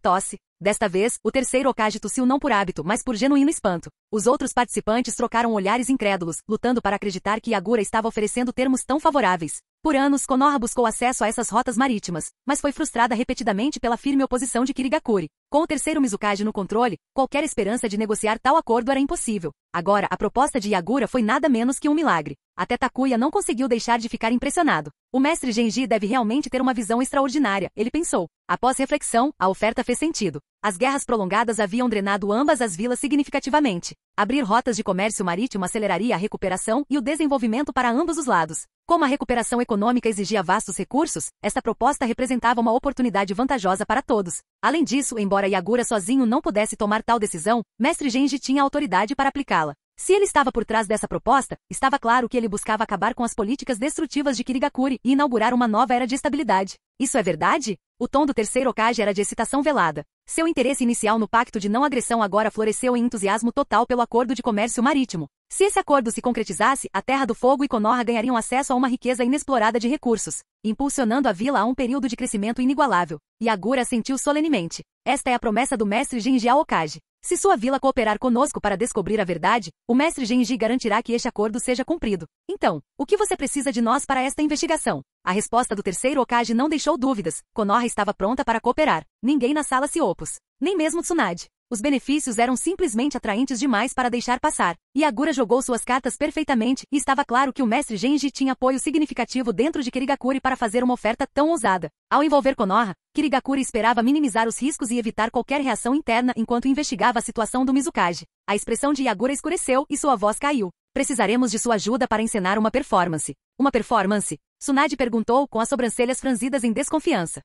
Desta vez, o terceiro Hokage tossiu não por hábito, mas por genuíno espanto. Os outros participantes trocaram olhares incrédulos, lutando para acreditar que Yagura estava oferecendo termos tão favoráveis. Por anos, Konoha buscou acesso a essas rotas marítimas, mas foi frustrada repetidamente pela firme oposição de Kirigakuri. Com o terceiro Mizukage no controle, qualquer esperança de negociar tal acordo era impossível. Agora, a proposta de Yagura foi nada menos que um milagre. Até Takuya não conseguiu deixar de ficar impressionado. O mestre Genji deve realmente ter uma visão extraordinária, ele pensou. Após reflexão, a oferta fez sentido. As guerras prolongadas haviam drenado ambas as vilas significativamente. Abrir rotas de comércio marítimo aceleraria a recuperação e o desenvolvimento para ambos os lados. Como a recuperação econômica exigia vastos recursos, esta proposta representava uma oportunidade vantajosa para todos. Além disso, embora Yagura sozinho não pudesse tomar tal decisão, mestre Genji tinha autoridade para aplicá-la. Se ele estava por trás dessa proposta, estava claro que ele buscava acabar com as políticas destrutivas de Kirigakuri e inaugurar uma nova era de estabilidade. Isso é verdade? O tom do terceiro Hokage era de excitação velada. Seu interesse inicial no pacto de não agressão agora floresceu em entusiasmo total pelo acordo de comércio marítimo. Se esse acordo se concretizasse, a Terra do Fogo e Konoha ganhariam acesso a uma riqueza inexplorada de recursos, impulsionando a vila a um período de crescimento inigualável. Yagura sentiu solenemente. Esta é a promessa do mestre Genji ao Hokage. Se sua vila cooperar conosco para descobrir a verdade, o mestre Genji garantirá que este acordo seja cumprido. Então, o que você precisa de nós para esta investigação? A resposta do terceiro Hokage não deixou dúvidas. Konoha estava pronta para cooperar. Ninguém na sala se opôs. Nem mesmo Tsunade. Os benefícios eram simplesmente atraentes demais para deixar passar. Yagura jogou suas cartas perfeitamente e estava claro que o mestre Genji tinha apoio significativo dentro de Kirigakuri para fazer uma oferta tão ousada. Ao envolver Konoha, Kirigakuri esperava minimizar os riscos e evitar qualquer reação interna enquanto investigava a situação do Mizukage. A expressão de Yagura escureceu e sua voz caiu. Precisaremos de sua ajuda para encenar uma performance. Uma performance? Tsunade perguntou com as sobrancelhas franzidas em desconfiança.